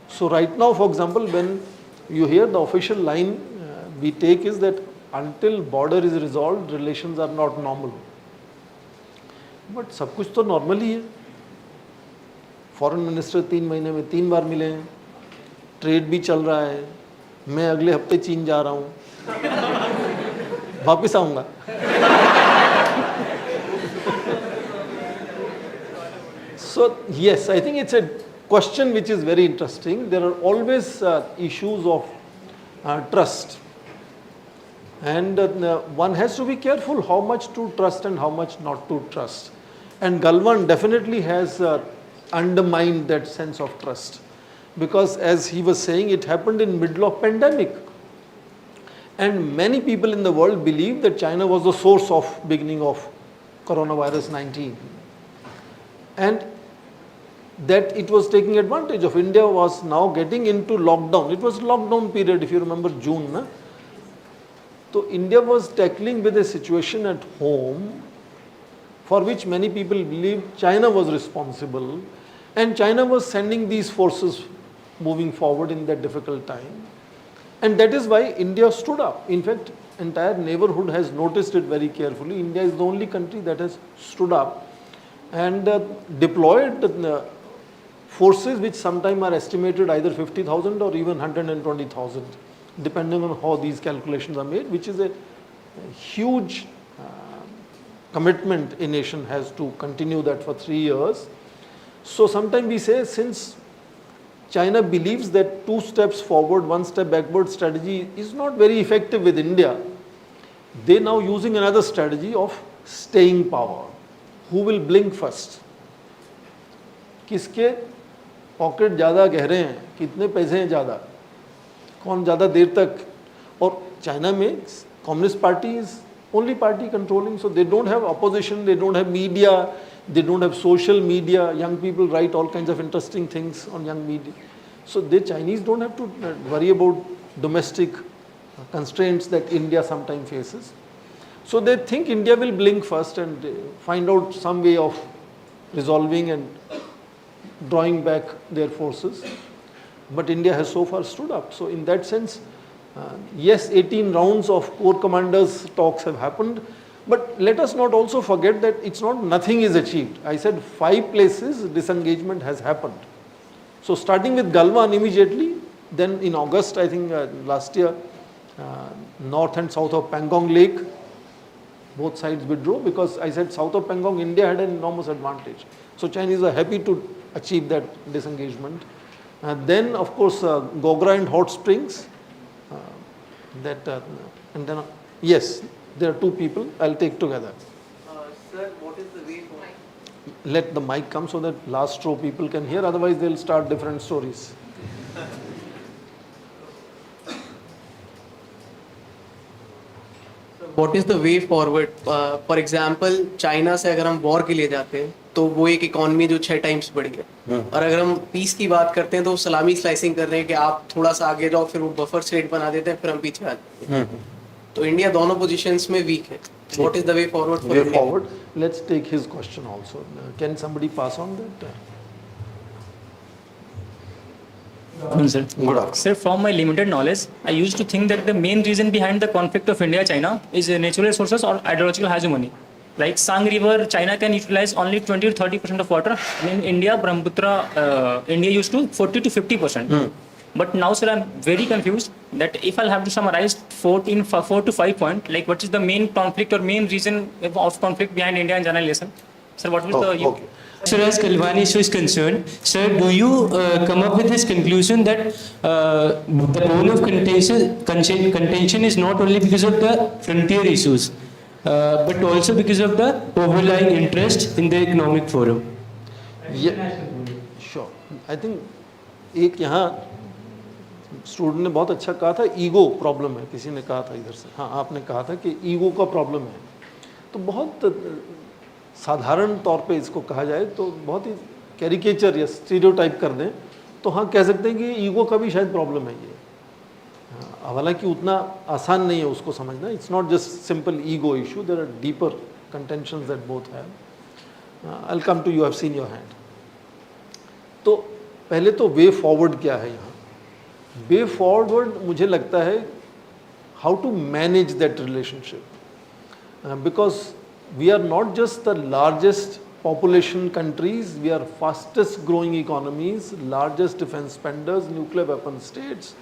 So right now, for example, when you hear the official line we take is that until border is resolved, relations are not normal. But सब कुछ तो normal ही है। Foreign minister 3 महीने में 3 बार मिले हैं, trade भी चल रहा है, मैं अगले हफ्ते चीन जा रहा हूँ, वापिस आऊँगा। So yes, I think it's a question which is very interesting. There are always issues of trust, and one has to be careful how much to trust and how much not to trust. And Galwan definitely has undermined that sense of trust, because as he was saying, it happened in middle of pandemic, and many people in the world believe that China was the source of beginning of coronavirus 19, and that it was taking advantage of. India was now getting into lockdown. It was lockdown period, if you remember June. Na? So India was tackling with a situation at home for which many people believe China was responsible, and China was sending these forces moving forward in that difficult time. And that is why India stood up. In fact, entire neighborhood has noticed it very carefully. India is the only country that has stood up and deployed forces which sometimes are estimated either 50,000 or even 120,000, depending on how these calculations are made, which is a huge commitment a nation has to continue that for 3 years. So sometimes we say, since China believes that 2 steps forward, 1 step backward strategy is not very effective with India, they now using another strategy of staying power. Who will blink first? किसके pocket ज़्यादा गहरे हैं, कितने पैसे हैं ज़्यादा, कौन ज़्यादा देर तक। और चाइना में communist party is only party controlling, so they don't have opposition, they don't have media, they don't have social media, young people write all kinds of interesting things on young media, so they Chinese don't have to worry about domestic constraints that India sometimes faces. So they think India will blink first and find out some way of resolving and drawing back their forces. But India has so far stood up. So in that sense, yes, 18 rounds of core commanders talks have happened. But let us not also forget that it's not nothing is achieved. I said 5 places disengagement has happened. So starting with Galwan immediately, then in August, I think last year, north and south of Pangong Lake, both sides withdrew, because I said south of Pangong, India had an enormous advantage. So Chinese are happy to achieve that disengagement. Then of course Gogra and Hot Springs, and then yes, there are 2 people I'll take together. Sir, what is the way forward? Let the mic come so that last row people can hear, otherwise they'll start different stories. What is the way forward? For example, China से अगर हम war के लिए जाते हैं तो वो एक इकोनॉमी जो 6 टाइम्स बढ़ी है, और अगर हम पीस की बात करते हैं तो सलामी स्लाइसिंग कर रहे हैं कि आप थोड़ा सा आगे जाओ, फिर वो बफर स्टेट बना देते हैं, फिर हम पीछे आ जाते हैं। तो इंडिया दोनों पोजीशंस में वीक है। What is the way forward for India? Way forward. Let's take his question also. Can somebody pass on that? Sir. Sir, from my limited knowledge, I used to think that the main reason behind the conflict of India-China is natural resources or ideological hegemony. Like Sangh River, China can utilize only 20 to 30% of water. In India, Brahmaputra, India used to 40 to 50%. But now, sir, I'm very confused that if I'll have to summarize 4 to 5 points, like what is the main conflict or main reason of conflict behind India and China relation? Sir, what was the... Okay. So as Galwan issue is concerned, sir, do you come up with this conclusion that the role of contention is not only because of the frontier issues, but also because of the overlying interest in the economic forum? Yeah, sure. I think एक यहाँ student ने बहुत अच्छा कहा था, ego problem है, किसी ने कहा था इधर से, हाँ आपने कहा था कि ईगो का प्रॉब्लम है। तो बहुत साधारण तौर पे इसको कहा जाए तो बहुत ही कैरिकेचर या स्टीरियोटाइप कर दें तो हाँ कह सकते हैं कि ईगो का भी शायद प्रॉब्लम है ये। हालांकि उतना आसान नहीं है उसको समझना। It's not just simple ego issue, there are deeper contentions that both have. I will come to, you have seen your hand. तो पहले तो वे फॉरवर्ड क्या है यहाँ? वे फॉरवर्ड मुझे लगता है how to manage that relationship, because we are not just the largest population countries, we are fastest growing economies, largest defense spenders, nuclear weapon states.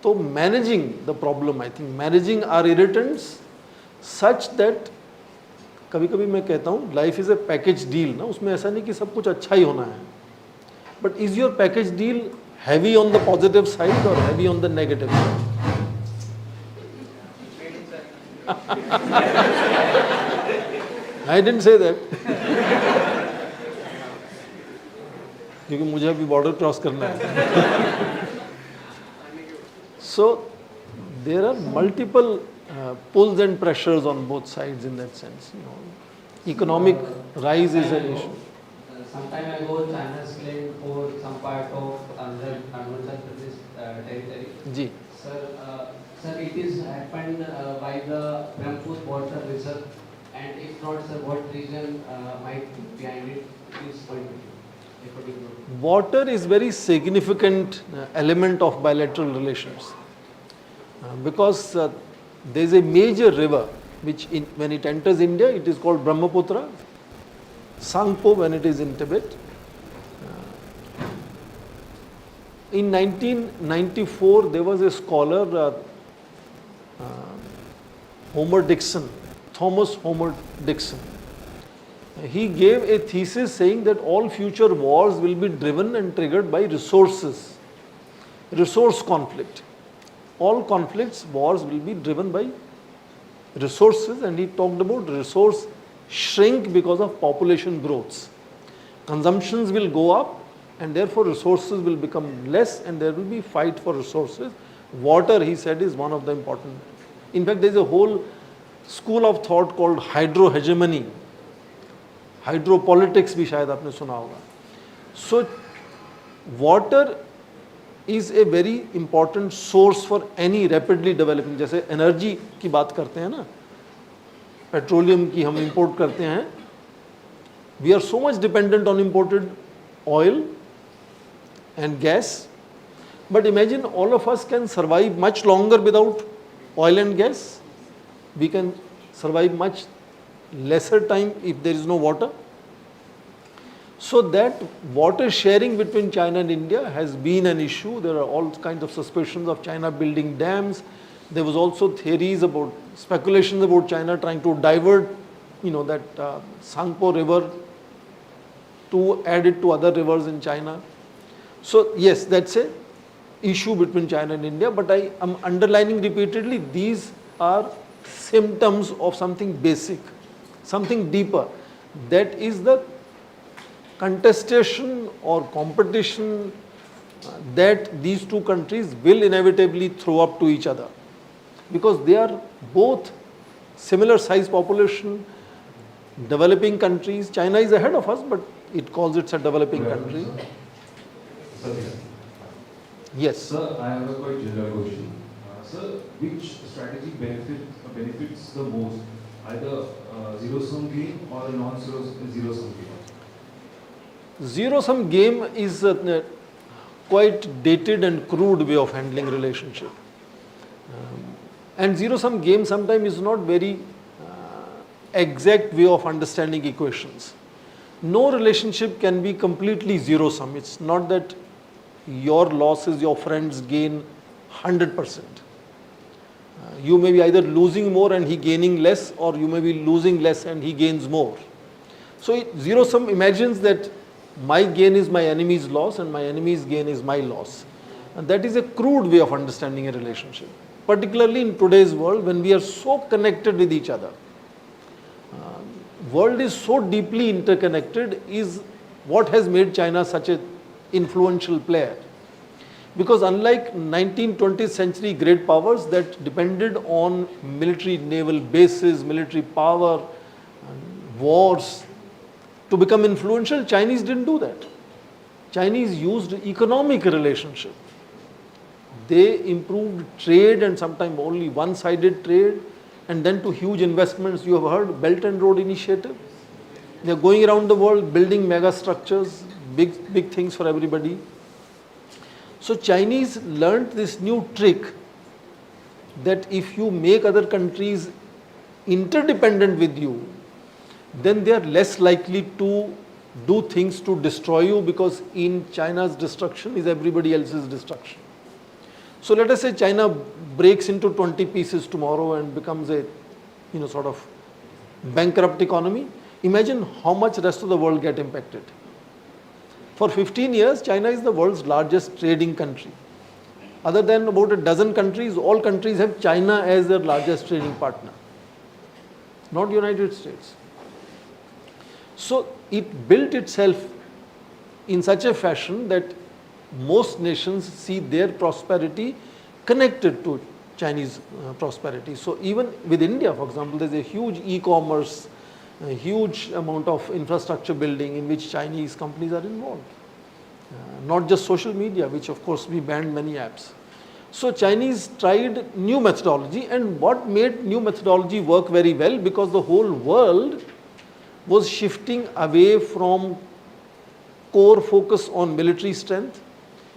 So managing the problem, I think managing our irritants such that, कभी कभी मैं कहता हूँ life is a package deal ना, उसमें ऐसा नहीं कि सब कुछ अच्छा ही होना है, but is your package deal heavy on the positive side और heavy on the negative side? I didn't say that. क्योंकि मुझे अभी बॉर्डर क्रॉस करना है। So there are multiple pulls and pressures on both sides in that sense. You know, economic rise is an issue. Some time ago, China's claimed for some part of Arunachal Pradesh territory. Ji. Sir, it is happened by the Brahmapur water reserve, and if not, sir, what reason might be behind it? Is point according to Water is very significant element of bilateral relations because there is a major river which when it enters India it is called Brahmaputra, Sangpo when it is in Tibet. In 1994 there was a scholar Homer Dixon, Thomas Homer Dixon. He gave a thesis saying that all future wars will be driven and triggered by resources, resource conflict. All conflicts, wars will be driven by resources, and he talked about resource shrink because of population growths. Consumptions will go up and therefore resources will become less and there will be fight for resources. Water, he said, is one of the important. In fact, there is a whole school of thought called hydrohegemony. हाइड्रोपॉलिटिक्स भी शायद आपने सुना होगा. So water is a very important source for any rapidly developing. जैसे energy की बात करते हैं ना, पेट्रोलियम की हम इंपोर्ट करते हैं, we are so much dependent on imported oil and gas, but imagine all of us can survive much longer without oil and gas. We can survive much lesser time if there is no water. So that water sharing between China and India has been an issue. There are all kinds of suspicions of China building dams. There was also theories about, speculations about China trying to divert, that Sangpo river to add it to other rivers in China. So yes, that's a issue between China and India, but I am underlining repeatedly, these are symptoms of something basic, something deeper. That is the contestation or competition that these two countries will inevitably throw up to each other, because they are both similar size population, developing countries. China is ahead of us, but it calls it a developing country. Yes. Sir, I have a quite general question. Sir, which strategy benefits the most, either zero-sum game or a non-zero-sum game? Zero-sum game is a quite dated and crude way of handling relationship. And zero-sum game sometimes is not very exact way of understanding equations. No relationship can be completely zero-sum. It's not that your loss is your friend's gain 100%. You may be either losing more and he gaining less, or you may be losing less and he gains more. So zero sum imagines that my gain is my enemy's loss and my enemy's gain is my loss. And that is a crude way of understanding a relationship, particularly in today's world when we are so connected with each other. World is so deeply interconnected is what has made China such a influential player. Because unlike 19th, 20th century great powers that depended on military naval bases, military power, and wars to become influential, Chinese didn't do that. Chinese used economic relationship. They improved trade and sometimes only one-sided trade, and then to huge investments. You have heard Belt and Road Initiative. They are going around the world building mega structures, big things for everybody. So Chinese learnt this new trick that if you make other countries interdependent with you, then they are less likely to do things to destroy you, because in China's destruction is everybody else's destruction. So let us say China breaks into 20 pieces tomorrow and becomes a sort of bankrupt economy. Imagine how much rest of the world get impacted. For 15 years, China is the world's largest trading country. Other than about a dozen countries, all countries have China as their largest trading partner, not United States. So it built itself in such a fashion that most nations see their prosperity connected to Chinese prosperity. So even with India, for example, there's a huge e-commerce, a huge amount of infrastructure building in which Chinese companies are involved. Not just social media, which of course we banned many apps. So Chinese tried new methodology, and what made new methodology work very well, because the whole world was shifting away from core focus on military strength.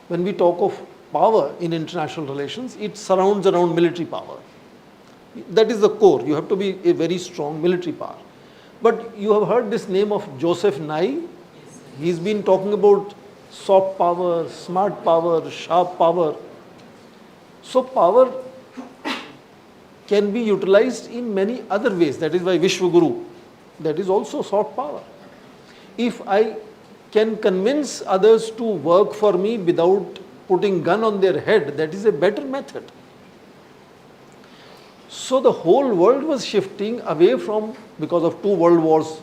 When we talk of power in international relations, it surrounds around military power. That is the core. You have to be a very strong military power. But you have heard this name of Joseph Nye. He's been talking about soft power, smart power, sharp power. So power can be utilized in many other ways. That is why Vishwaguru, that is also soft power. If I can convince others to work for me without putting gun on their head, that is a better method. So the whole world was shifting away from, because of 2 world wars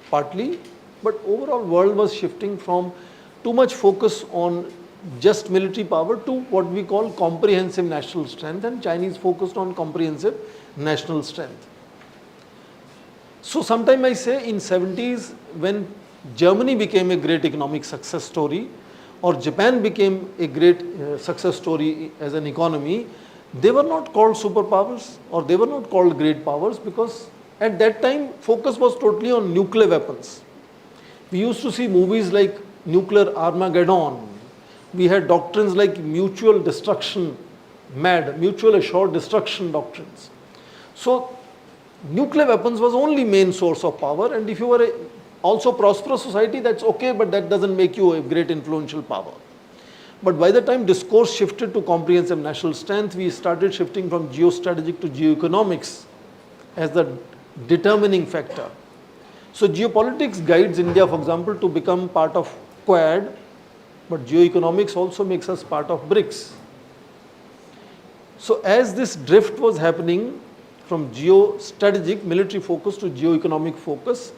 partly, but overall world was shifting from too much focus on just military power to what we call comprehensive national strength, and Chinese focused on comprehensive national strength. So sometime I say in 70s, when Germany became a great economic success story, or Japan became a great success story as an economy, they were not called superpowers, or they were not called great powers, because at that time focus was totally on nuclear weapons. We used to see movies like Nuclear Armageddon. We had doctrines like mutual destruction, mutual assured destruction doctrines. So nuclear weapons was only main source of power, and if you were also prosperous society, that's okay, but that doesn't make you a great influential power. But by the time discourse shifted to comprehensive national strength, we started shifting from geostrategic to geo-economics as the determining factor. So geopolitics guides India, for example, to become part of Quad, but geo-economics also makes us part of BRICS. So as this drift was happening from geostrategic military focus to geo-economic focus,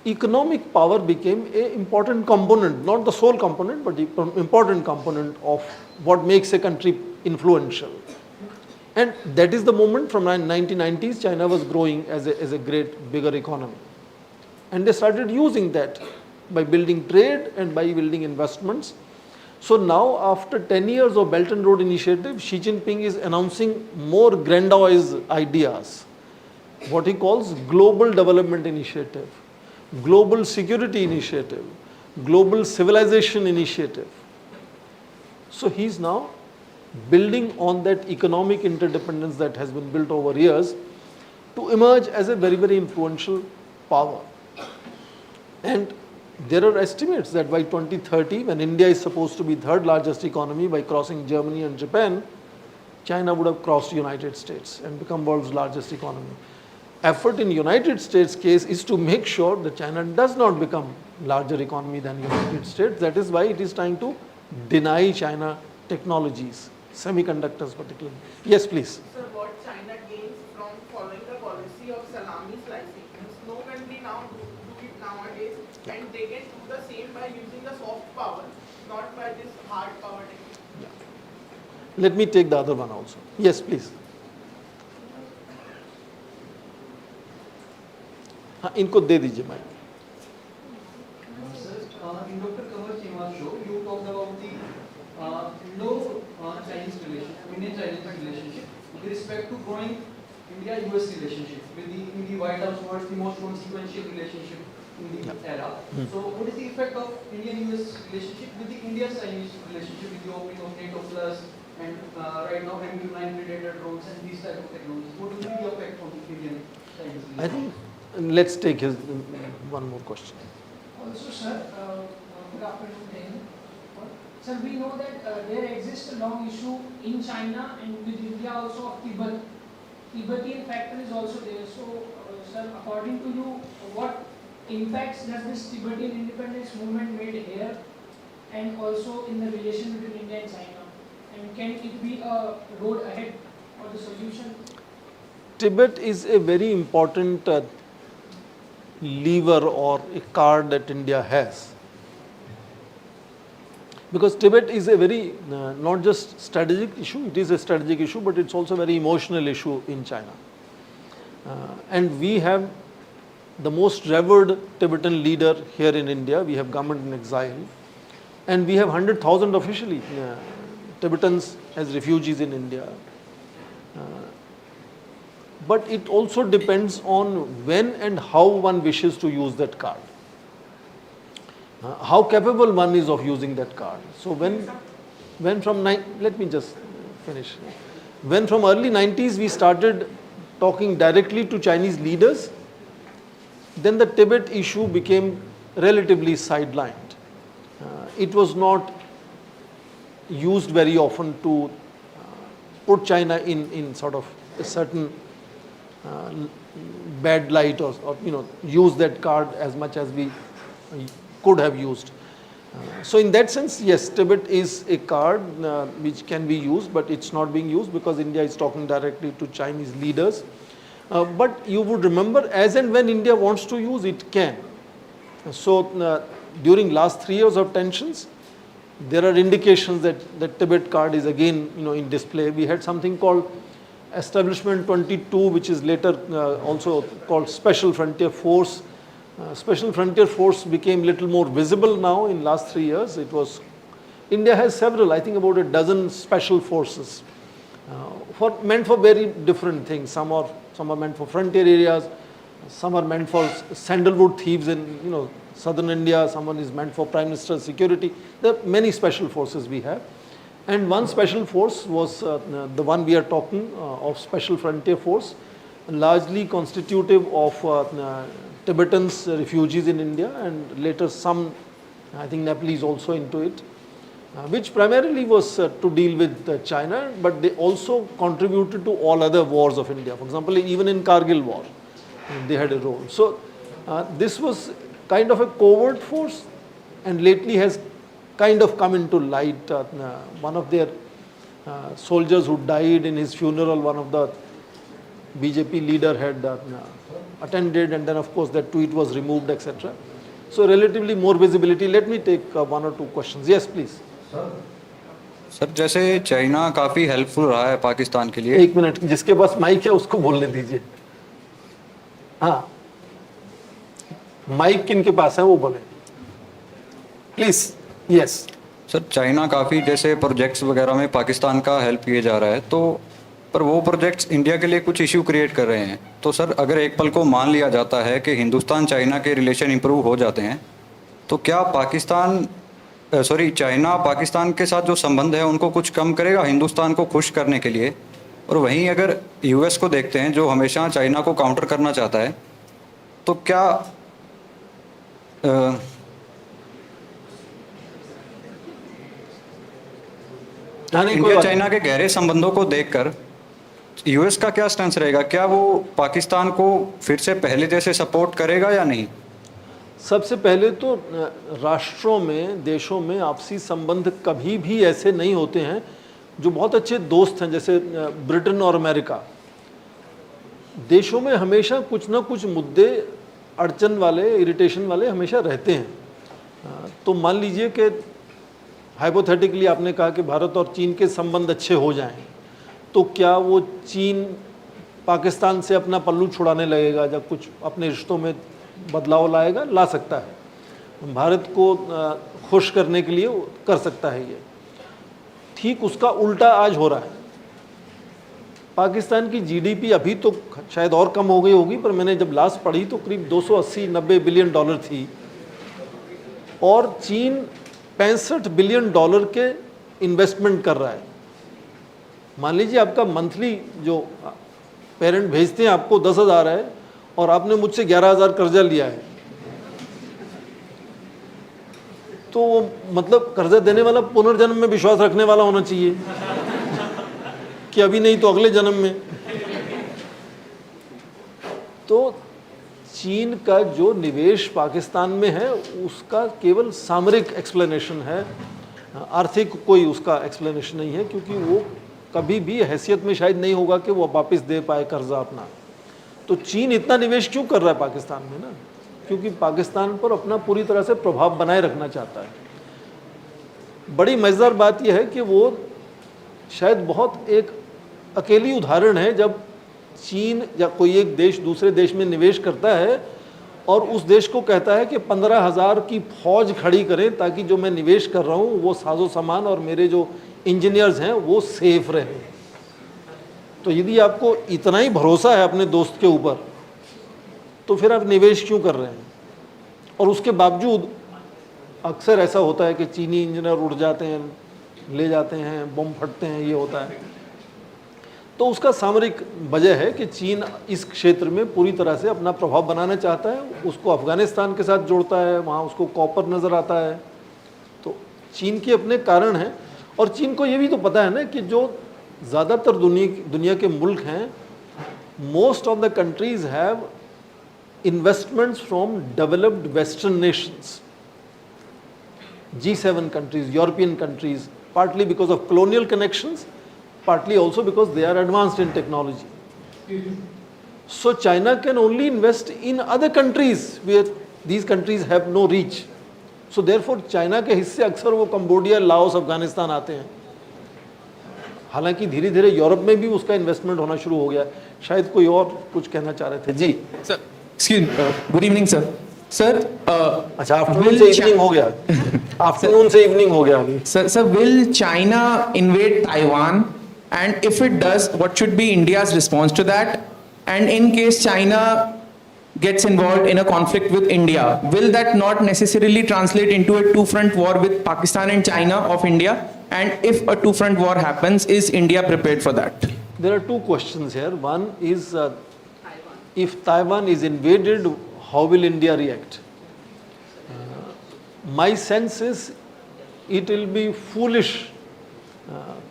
economic power became an important component, not the sole component, but the important component of what makes a country influential. And that is the moment from 1990s, China was growing as a great, bigger economy. And they started using that by building trade and by building investments. So now, after 10 years of Belt and Road Initiative, Xi Jinping is announcing more grandiose ideas, what he calls Global Development Initiative, Global Security Initiative, Global Civilization Initiative. So he's now building on that economic interdependence that has been built over years to emerge as a very, very influential power. And there are estimates that by 2030, when India is supposed to be third largest economy by crossing Germany and Japan, China would have crossed United States and become world's largest economy. Effort in United States case is to make sure that China does not become larger economy than United States. That is why it is trying to deny China technologies, semiconductors particularly. Yes, please. Sir, what China gains from following the policy of salami slicing? Means no country now do it nowadays, and they can do the same by using the soft power, not by this hard power technique. Let me take the other one also. Yes, please. हाँ, इनको दे दीजिए mic. In Dr. Kanwar Chema's show, you talked about the Indo-Chinese relationship, Indian-Chinese relationship with respect to growing India-US relationship in the White House towards the most consequential relationship in the era. So, what is the effect of Indian-US relationship with the India-Chinese relationship with the opening of NATO Plus and right now MQ-9 Predator drones and these type of technologies? What will be the effect on the Indian-Chinese relationship? I think let's take his one more question. Also, sir, good afternoon to you. Sir, we know that there exists a long issue in China and with India also of Tibet. Tibetan factor is also there. So, sir, according to you, what impacts does this Tibetan independence movement made here and also in the relation between India and China? And can it be a road ahead for the solution? Tibet is a very important lever or a card that India has. Because Tibet is a very, not just strategic issue, it is a strategic issue, but it's also a very emotional issue in China. And we have the most revered Tibetan leader here in India. We have government in exile. And we have 100,000 officially Tibetans as refugees in India. But it also depends on when and how one wishes to use that card. How capable one is of using that card. So when from, let me just finish. When from early 90s we started talking directly to Chinese leaders, then the Tibet issue became relatively sidelined. It was not used very often to put China in sort of a certain bad light or use that card as much as we could have used. So in that sense, yes, Tibet is a card which can be used, but it's not being used because India is talking directly to Chinese leaders. But you would remember, as and when India wants to use, it can. So during last 3 years of tensions, there are indications that the Tibet card is again in display. We had something called Establishment 22, which is later also called Special Frontier Force. Special Frontier Force became little more visible now in last 3 years. India has several, I think about a dozen special forces meant for very different things. Some are meant for frontier areas, some are meant for sandalwood thieves in southern India, someone is meant for Prime Minister's security. There are many special forces we have. And one special force was the one we are talking of, Special Frontier Force, largely constitutive of Tibetans, refugees in India, and later some, I think Nepalese also into it, which primarily was to deal with China, but they also contributed to all other wars of India. For example, even in Kargil war, they had a role. So this was kind of a covert force, and lately has kind of come into light. One of their soldiers who died in his funeral, one of the BJP leader had attended, and then of course that tweet was removed, etc. So relatively more visibility. Let me take one or two questions. Yes, please. Sir जैसे China काफ़ी helpful रहा है पाकिस्तान के लिए. एक minute, जिसके पास mic है उसको बोलने दीजिए. हाँ, माइक किनके पास है वो बोले प्लीज. यस सर, चाइना काफ़ी जैसे प्रोजेक्ट्स वगैरह में पाकिस्तान का हेल्प किए जा रहा है, तो पर वो प्रोजेक्ट्स इंडिया के लिए कुछ इश्यू क्रिएट कर रहे हैं. तो सर अगर एक पल को मान लिया जाता है कि हिंदुस्तान चाइना के रिलेशन इंप्रूव हो जाते हैं, तो क्या चाइना पाकिस्तान के साथ जो संबंध है उनको कुछ कम करेगा हिंदुस्तान को खुश करने के लिए? और वहीं अगर यूएस को देखते हैं जो हमेशा चाइना को काउंटर करना चाहता है, तो क्या इंडिया चाइना के गहरे संबंधों को देखकर यूएस का क्या स्टैंस रहेगा? क्या वो पाकिस्तान को फिर से पहले जैसे सपोर्ट करेगा या नहीं? सबसे पहले तो राष्ट्रों में, देशों में आपसी संबंध कभी भी ऐसे नहीं होते हैं जो बहुत अच्छे दोस्त हैं, जैसे ब्रिटेन और अमेरिका. देशों में हमेशा कुछ ना कुछ मुद्दे अड़चन वाले, इरिटेशन वाले हमेशा रहते हैं. तो मान लीजिए कि हाइपोथेटिकली आपने कहा कि भारत और चीन के संबंध अच्छे हो जाएं, तो क्या वो चीन पाकिस्तान से अपना पल्लू छुड़ाने लगेगा, जब कुछ अपने रिश्तों में बदलाव लाएगा? ला सकता है, भारत को खुश करने के लिए कर सकता है ये। ठीक उसका उल्टा आज हो रहा है। पाकिस्तान की जीडीपी अभी तो शायद और कम हो गई होगी, पर मैंने जब लास्ट पढ़ी तो करीब 280-90 बिलियन डॉलर थी, और चीन 65 बिलियन डॉलर के इन्वेस्टमेंट कर रहा है। मान लीजिए आपका मंथली जो पेरेंट भेजते हैं आपको 10,000 है, और आपने मुझसे 11,000 कर्जा लिया है, तो वो मतलब कर्जा देने वाला पुनर्जन्म में विश्वास रखने वाला होना चाहिए कि अभी नहीं तो अगले जन्म में। तो चीन का जो निवेश पाकिस्तान में है उसका केवल सामरिक एक्सप्लेनेशन है, आर्थिक कोई उसका एक्सप्लेनेशन नहीं है, क्योंकि वो कभी भी हैसियत में शायद नहीं होगा कि वो वापस दे पाए कर्जा अपना। तो चीन इतना निवेश क्यों कर रहा है पाकिस्तान में ना? क्योंकि पाकिस्तान पर अपना पूरी तरह से प्रभाव बनाए रखना चाहता है। बड़ी मज़ेदार बात यह है कि वो शायद बहुत एक अकेली उदाहरण है जब चीन या कोई एक देश दूसरे देश में निवेश करता है और उस देश को कहता है कि 15,000 की फौज खड़ी करें ताकि जो मैं निवेश कर रहा हूँ वो साजो सामान और मेरे जो इंजीनियर्स हैं वो सेफ रहे। तो यदि आपको इतना ही भरोसा है अपने दोस्त के ऊपर, तो फिर आप निवेश क्यों कर रहे हैं? और उसके बावजूद अक्सर ऐसा होता है कि चीनी इंजीनियर उड़ जाते हैं, ले जाते हैं, बम फटते हैं, ये होता है। तो उसका सामरिक वजह है कि चीन इस क्षेत्र में पूरी तरह से अपना प्रभाव बनाना चाहता है, उसको अफ़गानिस्तान के साथ जोड़ता है, वहाँ उसको कॉपर नज़र आता है। तो चीन के अपने कारण हैं, और चीन को ये भी तो पता है ना कि जो ज़्यादातर दुनिया के मुल्क हैं, most of the countries have investments from developed Western nations, G7 countries, European countries, partly because of colonial connections, partly also because they are advanced in technology. So China can only invest in other countries where these countries have no reach. So therefore China के हिस्से अक्सर वो Cambodia, Laos, Afghanistan आते हैं। हालांकि धीरे धीरे Europe में भी उसका इन्वेस्टमेंट होना शुरू हो गया। शायद कोई और कुछ कहना चाह रहे थे जी। Sir, excuse me, good evening sir. Sir, अच्छा आफ्टरनून से इवनिंग हो गया। आफ्टरनून से इवनिंग हो गया अभी। Sir, will China invade Taiwan, and if it does, what should be India's response to that? And in case China gets involved in a conflict with India, will that not necessarily translate into a two-front war with Pakistan and China of India? And if a two-front war happens, is India prepared for that? There are two questions here. One is if Taiwan is invaded, how will India react? My sense is it will be foolish,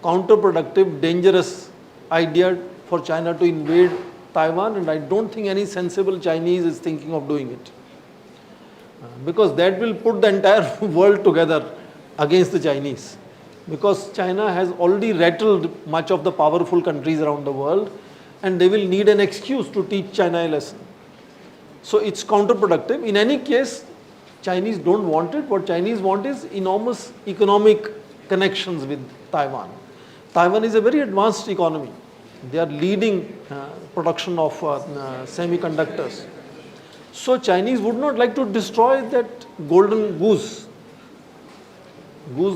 counterproductive, dangerous idea for China to invade Taiwan, and I don't think any sensible Chinese is thinking of doing it. Because that will put the entire world together against the Chinese. Because China has already rattled much of the powerful countries around the world, and they will need an excuse to teach China a lesson. So it's counterproductive. In any case, Chinese don't want it. What Chinese want is enormous economic connections with Taiwan. Taiwan is a very advanced economy. They are leading production of semiconductors. So Chinese would not like to destroy that golden goose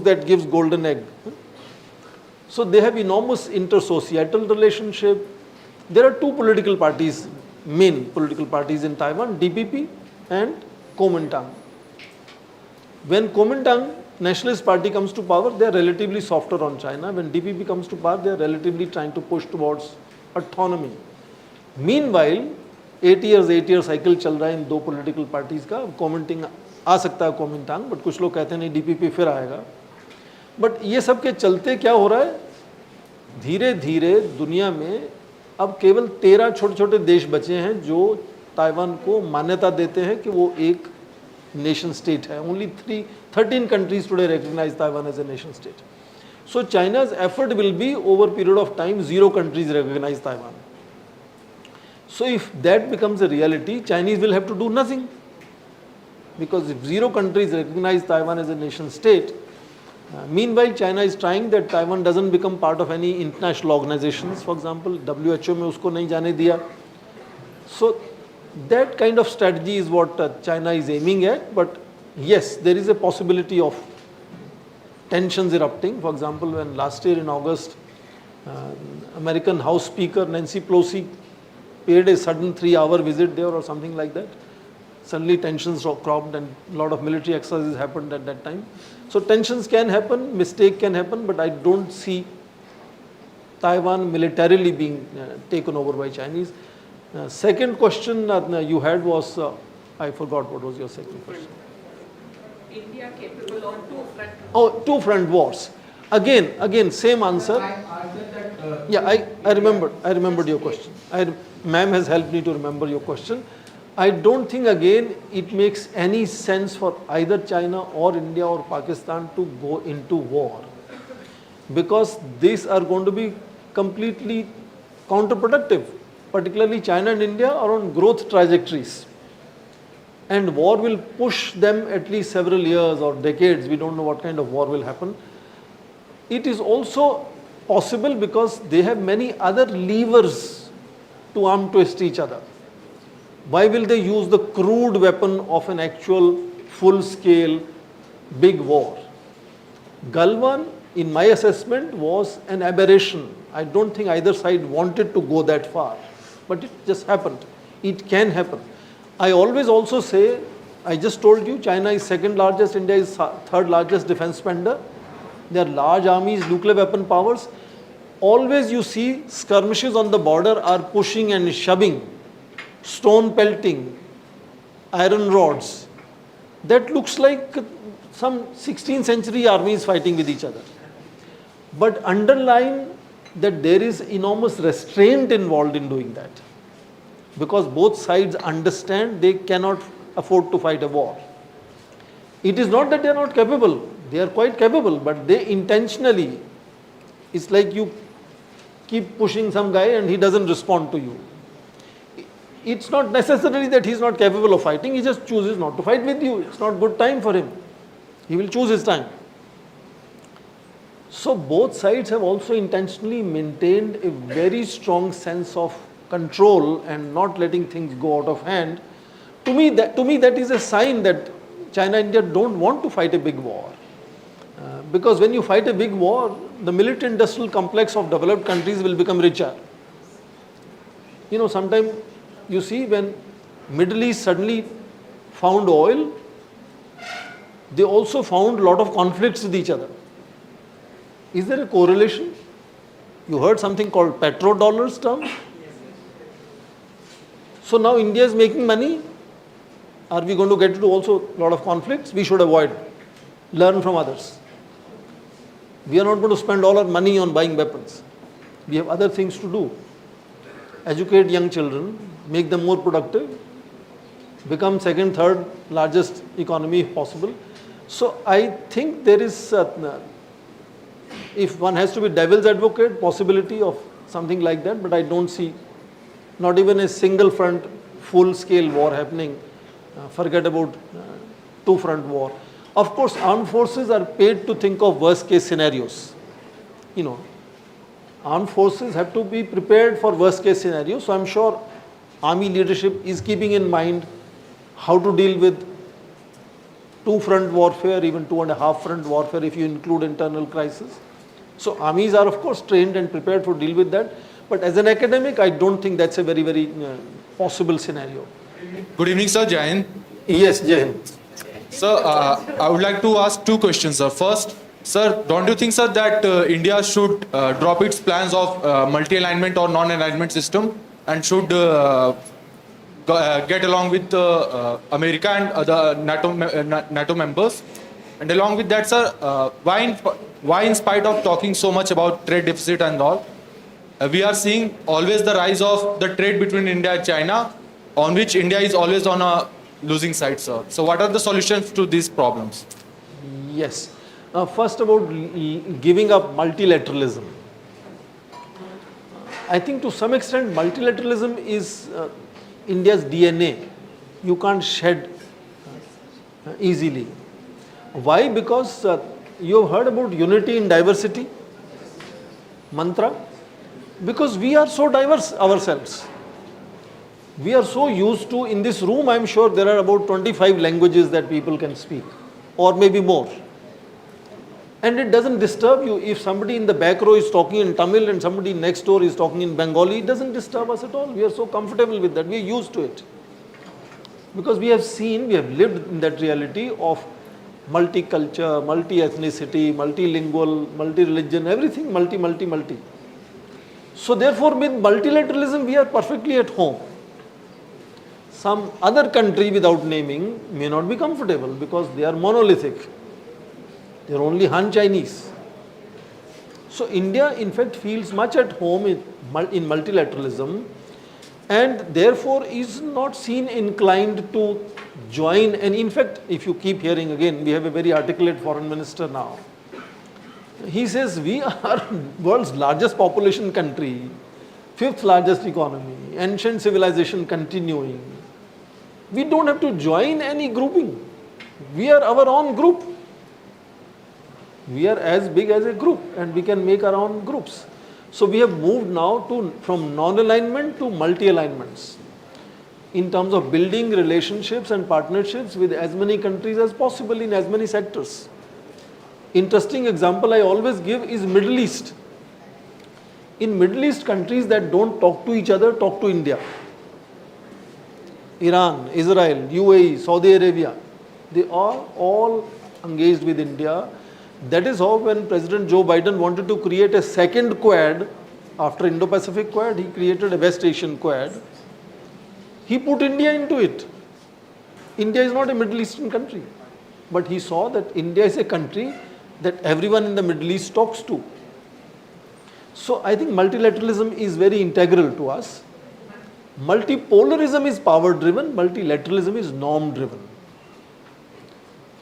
that gives golden egg. So they have enormous intersocietal relationship. There are two political parties, main political parties in Taiwan, DPP and Kuomintang. When Kuomintang Nationalist Party comes to power, they are relatively softer on China. When DPP comes to power, they are relatively trying to push towards autonomy. Meanwhile, 8 year cycle चल रहा है इन दो political parties का। Kuomintang आ सकता है Kuomintang, but कुछ लोग कहते हैं नहीं DPP फिर आएगा। बट ये सब के चलते क्या हो रहा है, धीरे धीरे दुनिया में अब केवल 13 छोटे छोटे देश बचे हैं जो ताइवान को मान्यता देते हैं कि वो एक नेशन स्टेट है। Only 13 countries today recognize Taiwan as a nation state. So China's effort will be over a period of time 0 countries recognize Taiwan. So if that becomes a reality, Chinese will have to do nothing. Because if 0 countries recognize Taiwan as a nation state, Meanwhile, China is trying that Taiwan doesn't become part of any international organizations. For example, WHO में उसको नहीं जाने दिया. So that kind of strategy is what China is aiming at. But yes, there is a possibility of tensions erupting. For example, when last year in August, American House Speaker Nancy Pelosi paid a sudden 3-hour visit there or something like that. Suddenly tensions cropped and a lot of military exercises happened at that time. So tensions can happen, mistake can happen, but I don't see Taiwan militarily being taken over by Chinese. Second question you had was, I forgot what was your second question. India capable on two front. Oh, two front wars. Again, same answer. Yeah, I remembered your question. Ma'am has helped me to remember your question. I don't think again it makes any sense for either China or India or Pakistan to go into war, because these are going to be completely counterproductive. Particularly China and India are on growth trajectories, and war will push them at least several years or decades. We don't know what kind of war will happen. It is also possible because they have many other levers to arm twist each other. Why will they use the crude weapon of an actual full-scale big war? Galwan, in my assessment, was an aberration. I don't think either side wanted to go that far, but it just happened. It can happen. I always also say, I just told you, China is second largest, India is third largest defense spender. There are large armies, nuclear weapon powers. Always you see skirmishes on the border are pushing and shoving, stone pelting, iron rods. That looks like some 16th century armies fighting with each other. But underline that there is enormous restraint involved in doing that, because both sides understand they cannot afford to fight a war. It is not that they are not capable, they are quite capable, but they intentionally, it's like you keep pushing some guy and he doesn't respond to you. It's not necessarily that he's not capable of fighting, he just chooses not to fight with you. It's not good time for him. He will choose his time. So both sides have also intentionally maintained a very strong sense of control and not letting things go out of hand. To me that is a sign that China and India don't want to fight a big war. Because when you fight a big war, the military industrial complex of developed countries will become richer. You know, sometimes you see when Middle East suddenly found oil, they also found a lot of conflicts with each other. Is there a correlation? You heard something called petrodollars term? So now India is making money. Are we going to get into also a lot of conflicts? We should avoid. Learn from others. We are not going to spend all our money on buying weapons. We have other things to do. Educate young children, make them more productive, become second, third largest economy if possible. So I think there is, if one has to be devil's advocate, possibility of something like that, but I don't see not even a single front full-scale war happening. Forget about two-front war. Of course, armed forces are paid to think of worst-case scenarios. You know, armed forces have to be prepared for worst-case scenarios. So I'm sure army leadership is keeping in mind how to deal with two-front warfare, even 2.5-front warfare if you include internal crisis. So armies are of course trained and prepared to deal with that. But as an academic, I don't think that's a very, very possible scenario. Good evening, sir. Jai Hind. Yes, Jai Hind. Sir, I would like to ask two questions, sir. First, sir, don't you think, sir, that India should drop its plans of multi-alignment or non-alignment system and should get along with America and other NATO members? And along with that, sir, why in spite of talking so much about trade deficit and all, we are seeing always the rise of the trade between India and China, on which India is always on a losing side, sir. So what are the solutions to these problems? Yes. First about giving up multilateralism. I think to some extent multilateralism is India's DNA. You can't shed easily. Why? Because You have heard about unity in diversity mantra? Because we are so diverse ourselves. We are so used to, in this room I am sure there are about 25 languages that people can speak, or maybe more. And it doesn't disturb you if somebody in the back row is talking in Tamil and somebody next door is talking in Bengali. It doesn't disturb us at all. We are so comfortable with that. We are used to it. Because we have seen, we have lived in that reality of multicultural, multi-ethnicity, multilingual, multi-religion, everything multi. So therefore with multilateralism we are perfectly at home. Some other country without naming may not be comfortable because they are monolithic. They are only Han Chinese. So India in fact feels much at home in multilateralism, and therefore is not seen inclined to join. And in fact, if you keep hearing again, we have a very articulate foreign minister now. He says we are world's largest population country, 5th largest economy, ancient civilization continuing. We don't have to join any grouping. We are our own group. We are as big as a group and we can make our own groups. So we have moved now from non-alignment to multi-alignments in terms of building relationships and partnerships with as many countries as possible in as many sectors. Interesting example I always give is Middle East. In Middle East, countries that don't talk to each other talk to India. Iran, Israel, UAE, Saudi Arabia, they are all engaged with India. That is how when President Joe Biden wanted to create a second Quad, after Indo-Pacific Quad, he created a West Asian Quad. He put India into it. India is not a Middle Eastern country, but he saw that India is a country that everyone in the Middle East talks to. So I think multilateralism is very integral to us. Multipolarism is power driven, multilateralism is norm driven.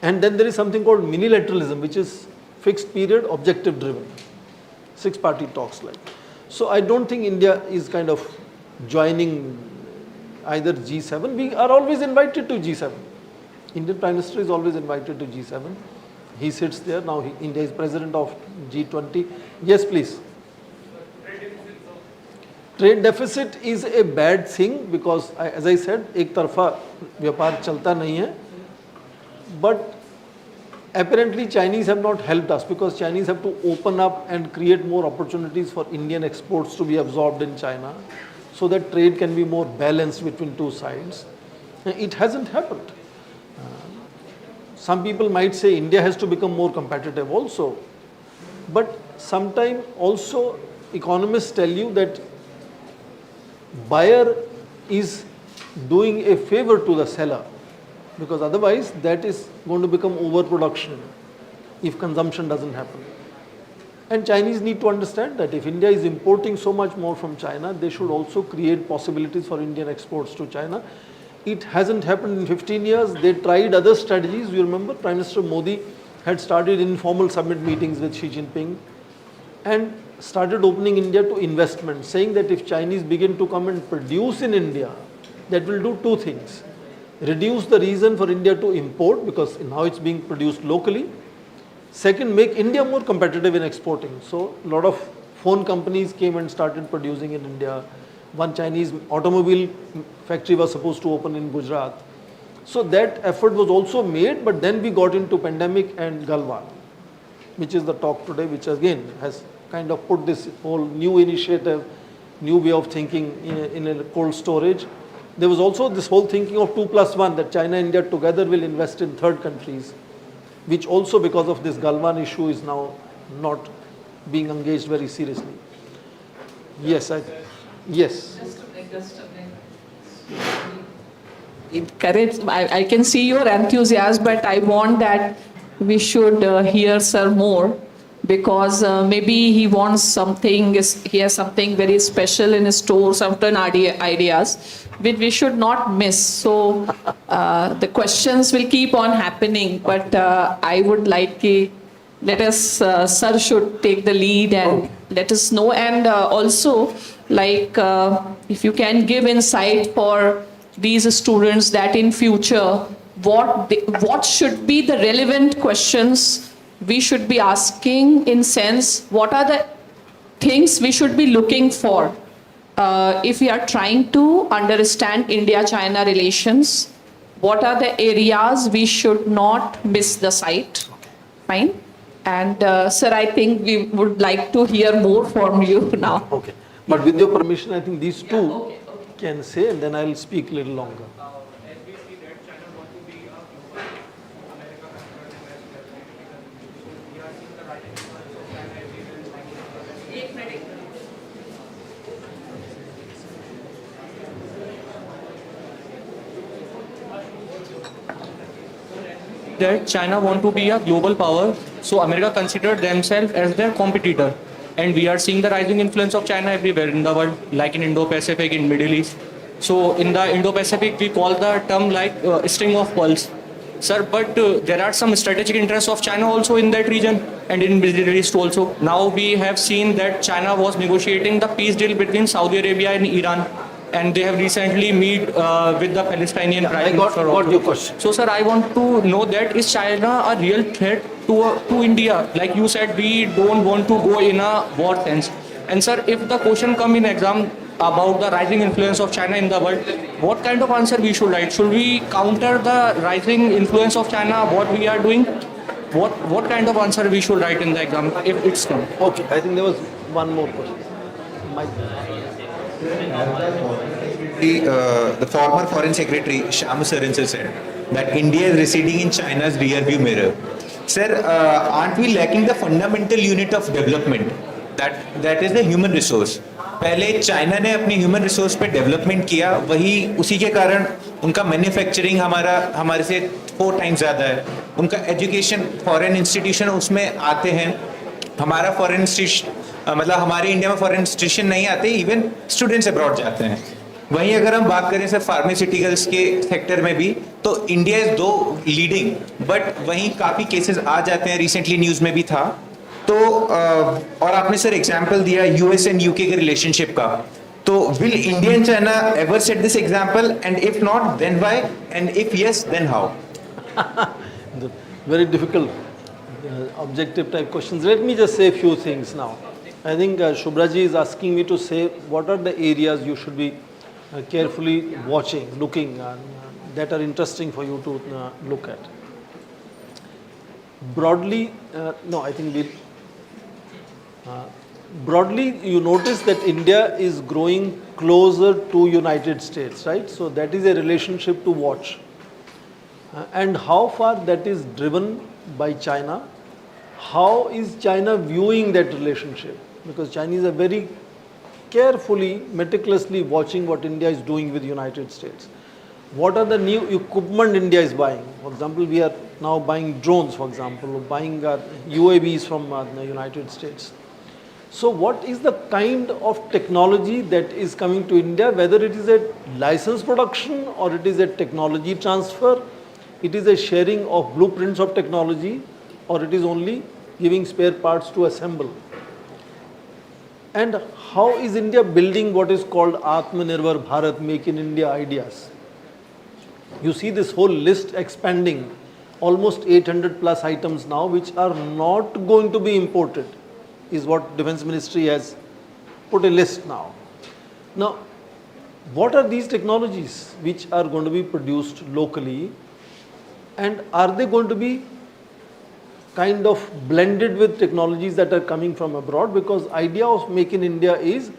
And then there is something called minilateralism, which is fixed period, objective driven. 6-party talks like. So I don't think India is kind of joining either G7. We are always invited to G7. Indian Prime Minister is always invited to G7. He sits there. Now India is president of G20. Yes, please. Trade deficit is a bad thing because, as I said, एक तरफा व्यापार चलता नहीं है. But apparently Chinese have not helped us because Chinese have to open up and create more opportunities for Indian exports to be absorbed in China so that trade can be more balanced between two sides. It hasn't happened. Some people might say India has to become more competitive also. But sometimes also economists tell you that buyer is doing a favor to the seller, because otherwise that is going to become overproduction if consumption doesn't happen. And Chinese need to understand that if India is importing so much more from China, they should also create possibilities for Indian exports to China. It hasn't happened in 15 years. They tried other strategies. You remember Prime Minister Modi had started informal summit meetings with Xi Jinping and started opening India to investment, saying that if Chinese begin to come and produce in India, that will do two things. Reduce the reason for India to import because now it's being produced locally. Second, make India more competitive in exporting. So a lot of phone companies came and started producing in India. One Chinese automobile factory was supposed to open in Gujarat. So that effort was also made, but then we got into pandemic and Galwan, which is the talk today, which again has kind of put this whole new initiative, new way of thinking in a cold storage. There was also this whole thinking of 2+1, that China and India together will invest in third countries, which also because of this Galwan issue is now not being engaged very seriously. Yes, yes. Encourage, I can see your enthusiasm, but I want that we should hear sir more, because maybe he wants something, he has something very special in his store, certain ideas which we should not miss. So the questions will keep on happening, but I would like let us, sir should take the lead and let us know. And also, like, if you can give insight for these students that in future, what should be the relevant questions we should be asking in sense, what are the things we should be looking for if we are trying to understand India-China relations? What are the areas we should not miss the sight? Fine. And sir, I think we would like to hear more from you now. Okay. But with your permission, I think these two can say, and then I'll speak a little longer. That China want to be a global power, so America considered themselves as their competitor. And we are seeing the rising influence of China everywhere in the world, like in Indo-Pacific, in Middle East. So in the Indo-Pacific, we call the term like string of pearls. Sir, but there are some strategic interests of China also in that region and in Middle East also. Now we have seen that China was negotiating the peace deal between Saudi Arabia and Iran. And they have recently met with the Palestinian Prime Minister. Got your question. So, sir, I want to know that is China a real threat to India? Like you said, we don't want to go in a war sense. And, sir, if the question come in exam about the rising influence of China in the world, what kind of answer we should write? Should we counter the rising influence of China, what we are doing? What kind of answer we should write in the exam if it's come? Okay, I think there was one more question. The former Foreign Secretary Shyam Saran said that India is receding in China's rear-view mirror. Sir, aren't we lacking the fundamental unit of development? That is the human resource. पहले China ने अपनी human resource पे development किया, वही उसी के कारण उनका मैन्युफैक्चरिंग हमारे से 4 टाइम्स ज़्यादा है. उनका एजुकेशन फॉरेन इंस्टीट्यूशन उसमें आते हैं, हमारा फॉरेन इंस्टीट्यूशन मतलब हमारे इंडिया में फॉरेन इंस्टीट्यूशन नहीं आते, इवन स्टूडेंट्स अब्रॉड जाते हैं. वहीं अगर हम बात करें सर फार्मास्यूटिकल्स के सेक्टर में भी, तो इंडिया इज दो लीडिंग, बट वहीं काफ़ी केसेस आ जाते हैं, रिसेंटली न्यूज़ में भी था. तो और आपने सर एग्जांपल दिया यूएस एंड यूके के रिलेशनशिप का, तो will India and China ever set this example, and if not then why, and if yes then how? Very difficult objective type questions. Let me just say a few things now. I think Shubhraji is asking me to say what are the areas you should be carefully watching, looking, that are interesting for you to look at. Broadly, no, I think we'll. Broadly, you notice that India is growing closer to United States, right? So that is a relationship to watch. And how far that is driven by China? How is China viewing that relationship? Because Chinese are very carefully, meticulously watching what India is doing with the United States. What are the new equipment India is buying? For example, we are now buying drones, for example, or buying UAVs from the United States. So what is the kind of technology that is coming to India, whether it is a license production or it is a technology transfer, it is a sharing of blueprints of technology, or it is only giving spare parts to assemble? And how is India building what is called Atmanirbhar Bharat, Make in India ideas? You see this whole list expanding, almost 800 plus items now which are not going to be imported, is what Defense Ministry has put a list now. Now, what are these technologies which are going to be produced locally, and are they going to be kind of blended with technologies that are coming from abroad? Because idea of Make in India is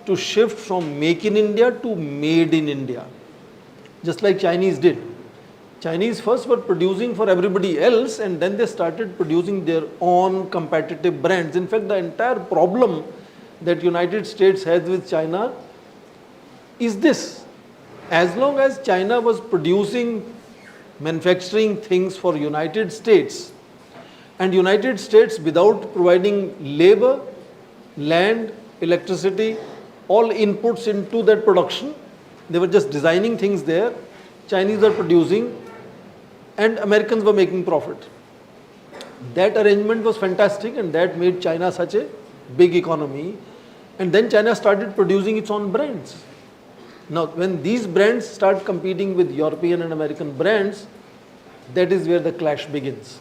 to shift from Make in India to Made in India, just like Chinese did. Chinese first were producing for everybody else, and then they started producing their own competitive brands. In fact, the entire problem that United States has with China is this: as long as China was producing, manufacturing things for United States, and United States without providing labor, land, electricity, all inputs into that production, they were just designing things there, Chinese are producing, and Americans were making profit. That arrangement was fantastic, and that made China such a big economy. And then China started producing its own brands. Now, when these brands start competing with European and American brands, that is where the clash begins.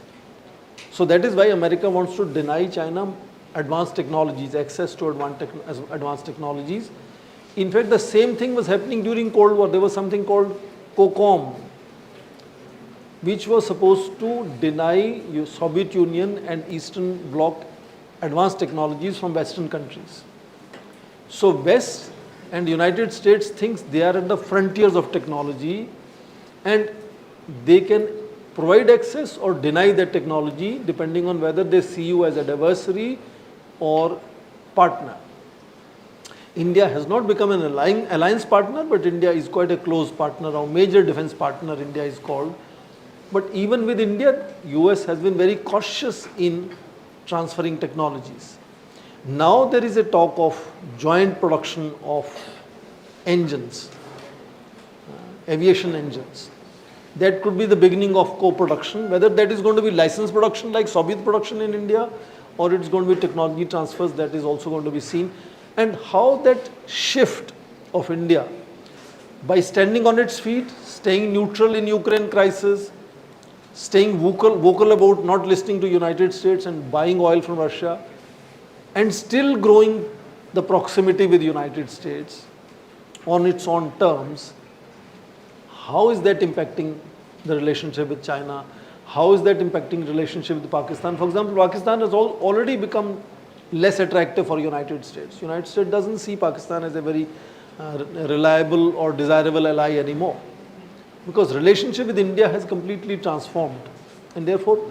So that is why America wants to deny China advanced technologies, access to advanced technologies. In fact, the same thing was happening during Cold War. There was something called COCOM, which was supposed to deny Soviet Union and Eastern Bloc advanced technologies from Western countries. So West and United States thinks they are at the frontiers of technology and they can provide access or deny that technology depending on whether they see you as an adversary or partner. India has not become an alliance partner, but India is quite a close partner. Our major defense partner, India is called. But even with India, US has been very cautious in transferring technologies. Now there is a talk of joint production of engines, aviation engines. That could be the beginning of co-production. Whether that is going to be licensed production like Soviet production in India, or it's going to be technology transfers, that is also going to be seen. And how that shift of India, by standing on its feet, staying neutral in Ukraine crisis, staying vocal about not listening to United States and buying oil from Russia, and still growing the proximity with United States on its own terms, how is that impacting the relationship with China? How is that impacting relationship with Pakistan? For example, Pakistan has already become less attractive for United States. United States doesn't see Pakistan as a very reliable or desirable ally anymore, because relationship with India has completely transformed. And therefore,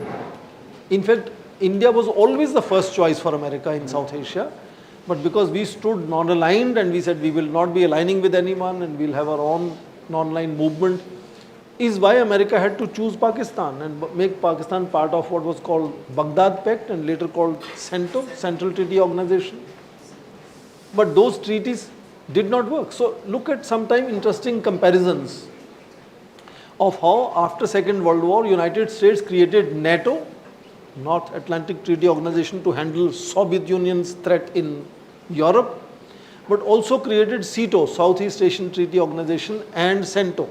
in fact, India was always the first choice for America in South Asia, but because we stood non-aligned and we said we will not be aligning with anyone and we'll have our own non-aligned movement, is why America had to choose Pakistan and make Pakistan part of what was called Baghdad Pact and later called CENTO, Central Treaty Organization. But those treaties did not work. So look at sometime interesting comparisons of how after Second World War, United States created NATO, North Atlantic Treaty Organization, to handle Soviet Union's threat in Europe, but also created SEATO, Southeast Asian Treaty Organization, and CENTO.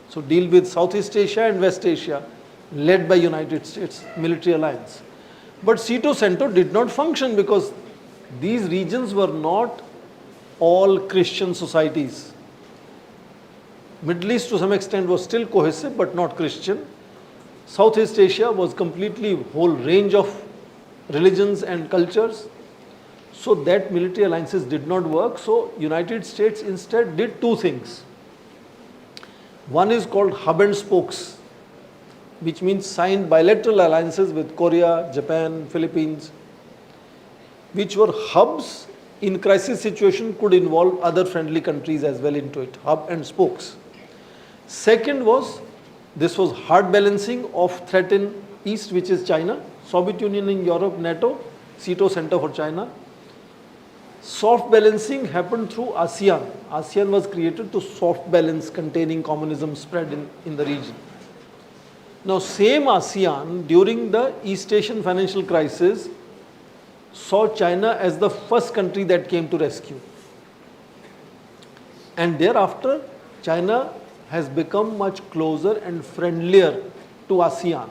So deal with Southeast Asia and West Asia, led by United States military alliance. But SEATO-CENTO did not function because these regions were not all Christian societies. Middle East to some extent was still cohesive but not Christian. Southeast Asia was completely whole range of religions and cultures. So that military alliances did not work. So United States instead did two things. One is called hub and spokes, which means signed bilateral alliances with Korea, Japan, Philippines, which were hubs in crisis situation, could involve other friendly countries as well into it, hub and spokes. Second was, this was hard balancing of threat in East, which is China, Soviet Union in Europe, NATO, SEATO, Center for China. Soft balancing happened through ASEAN. ASEAN was created to soft balance containing communism spread in the region. Now same ASEAN during the East Asian financial crisis saw China as the first country that came to rescue. And thereafter China has become much closer and friendlier to ASEAN.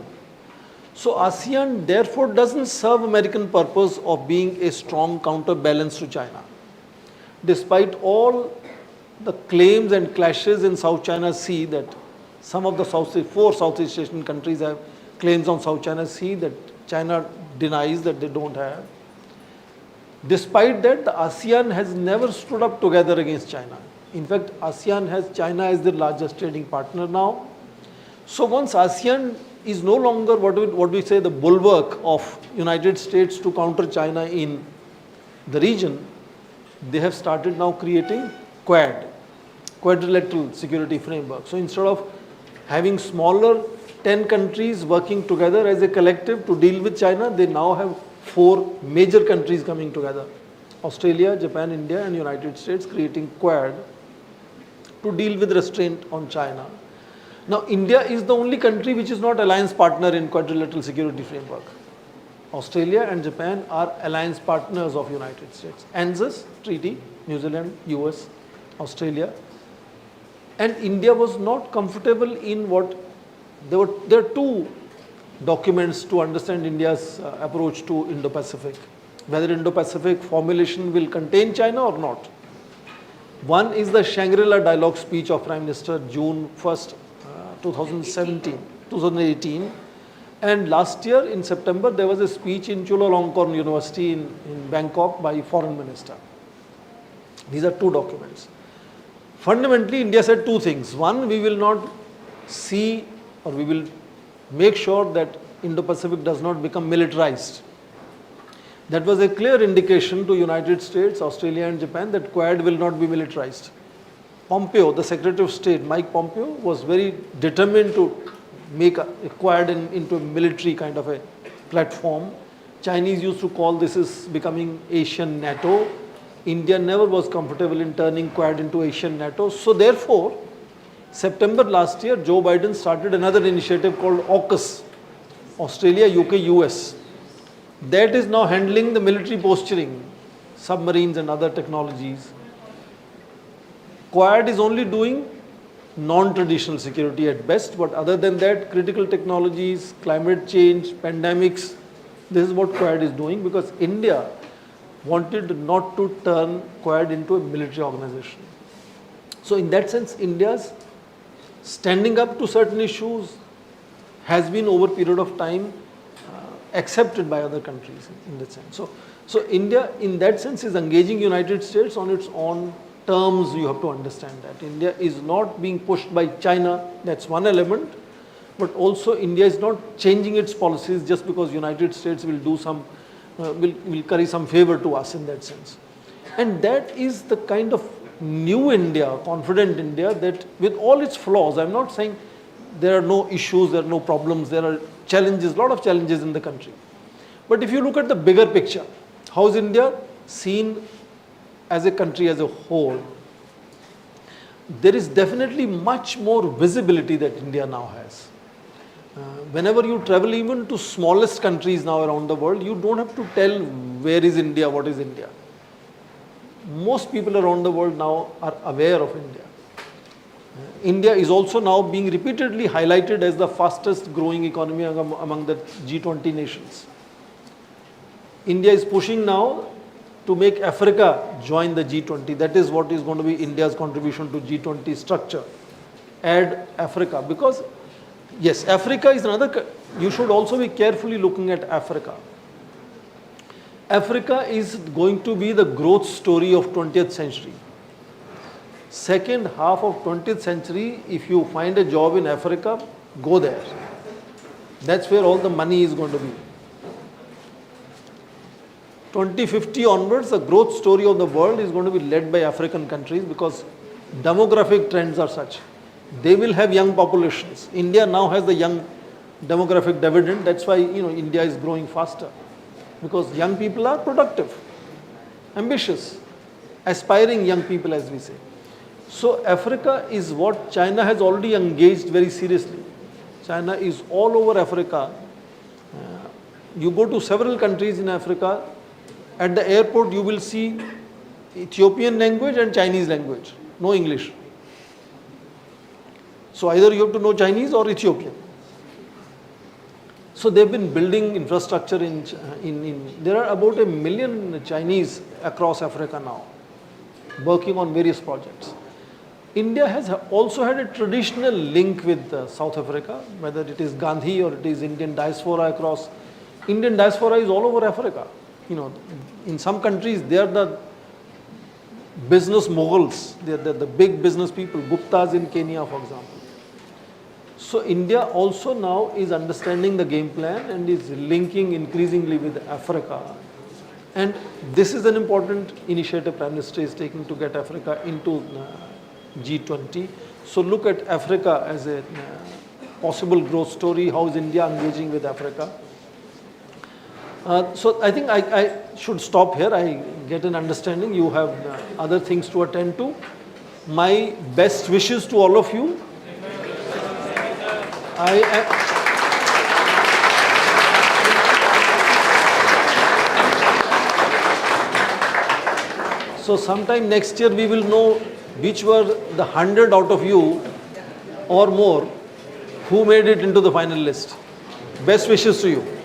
So ASEAN therefore doesn't serve American purpose of being a strong counterbalance to China. Despite all the claims and clashes in South China Sea that some of the four Southeast Asian countries have claims on South China Sea that China denies that they don't have. Despite that, the ASEAN has never stood up together against China. In fact, ASEAN has China as their largest trading partner now. So once ASEAN is no longer what we say the bulwark of United States to counter China in the region, they have started now creating quadrilateral security framework. So instead of having smaller 10 countries working together as a collective to deal with China, they now have 4 major countries coming together: Australia, Japan, India and United States, creating Quad to deal with restraint on China. Now India is the only country which is not alliance partner in quadrilateral security framework. Australia and Japan are alliance partners of United States. ANZUS treaty, New Zealand, US, Australia. And India was not comfortable in what, there are two documents to understand India's approach to Indo-Pacific. Whether Indo-Pacific formulation will contain China or not. One is the Shangri-La dialogue speech of Prime Minister June 1st, 2018. And last year in September, there was a speech in Chulalongkorn University in Bangkok by Foreign Minister. These are two documents. Fundamentally, India said two things. One, we will not see, or we will make sure that Indo-Pacific does not become militarized. That was a clear indication to United States, Australia and Japan that Quad will not be militarized. Pompeo, the Secretary of State, Mike Pompeo, was very determined to make a Quad into a military kind of a platform. Chinese used to call this is becoming Asian NATO. India never was comfortable in turning Quad into Asian NATO. So therefore, September last year, Joe Biden started another initiative called AUKUS, Australia, UK, US. That is now handling the military posturing, submarines and other technologies. Quad is only doing non-traditional security at best, but other than that, critical technologies, climate change, pandemics, this is what Quad is doing, because India wanted not to turn Quad into a military organization. So in that sense, India's standing up to certain issues has been over a period of time accepted by other countries in that sense. So India in that sense is engaging United States on its own terms. You have to understand that India is not being pushed by China, that's one element, but also India is not changing its policies just because United States will do some, will carry some favor to us in that sense. And that is the kind of new India, confident India, that with all its flaws, I'm not saying there are no issues, there are no problems, there are challenges, a lot of challenges in the country. But if you look at the bigger picture, how is India seen as a country as a whole? There is definitely much more visibility that India now has. Whenever you travel even to smallest countries now around the world, you don't have to tell where is India, what is India. Most people around the world now are aware of India. India is also now being repeatedly highlighted as the fastest growing economy among the G20 nations. India is pushing now to make Africa join the G20. That is what is going to be India's contribution to G20 structure. Add Africa, because yes, Africa is another, you should also be carefully looking at Africa. Africa is going to be the growth story of 20th century. Second half of 20th century, if you find a job in Africa, go there. That's where all the money is going to be. 2050 onwards, the growth story of the world is going to be led by African countries, because demographic trends are such. They will have young populations. India now has the young demographic dividend. That's why India is growing faster, because young people are productive, ambitious, aspiring young people, as we say. So Africa is what China has already engaged very seriously. China is all over Africa. You go to several countries in Africa, at the airport you will see Ethiopian language and Chinese language, no English. So either you have to know Chinese or Ethiopian. So they've been building infrastructure there are about 1 million Chinese across Africa now, working on various projects. India has also had a traditional link with South Africa, whether it is Gandhi or it is Indian diaspora across. Indian diaspora is all over Africa. In some countries they are the business moguls, they are the big business people, Guptas in Kenya, for example. So India also now is understanding the game plan and is linking increasingly with Africa. And this is an important initiative Prime Minister is taking to get Africa into G20. So look at Africa as a possible growth story. How is India engaging with Africa? So I think I should stop here. I get an understanding. You have other things to attend to. My best wishes to all of you. So sometime next year we will know which were the 100 out of you or more who made it into the final list. Best wishes to you.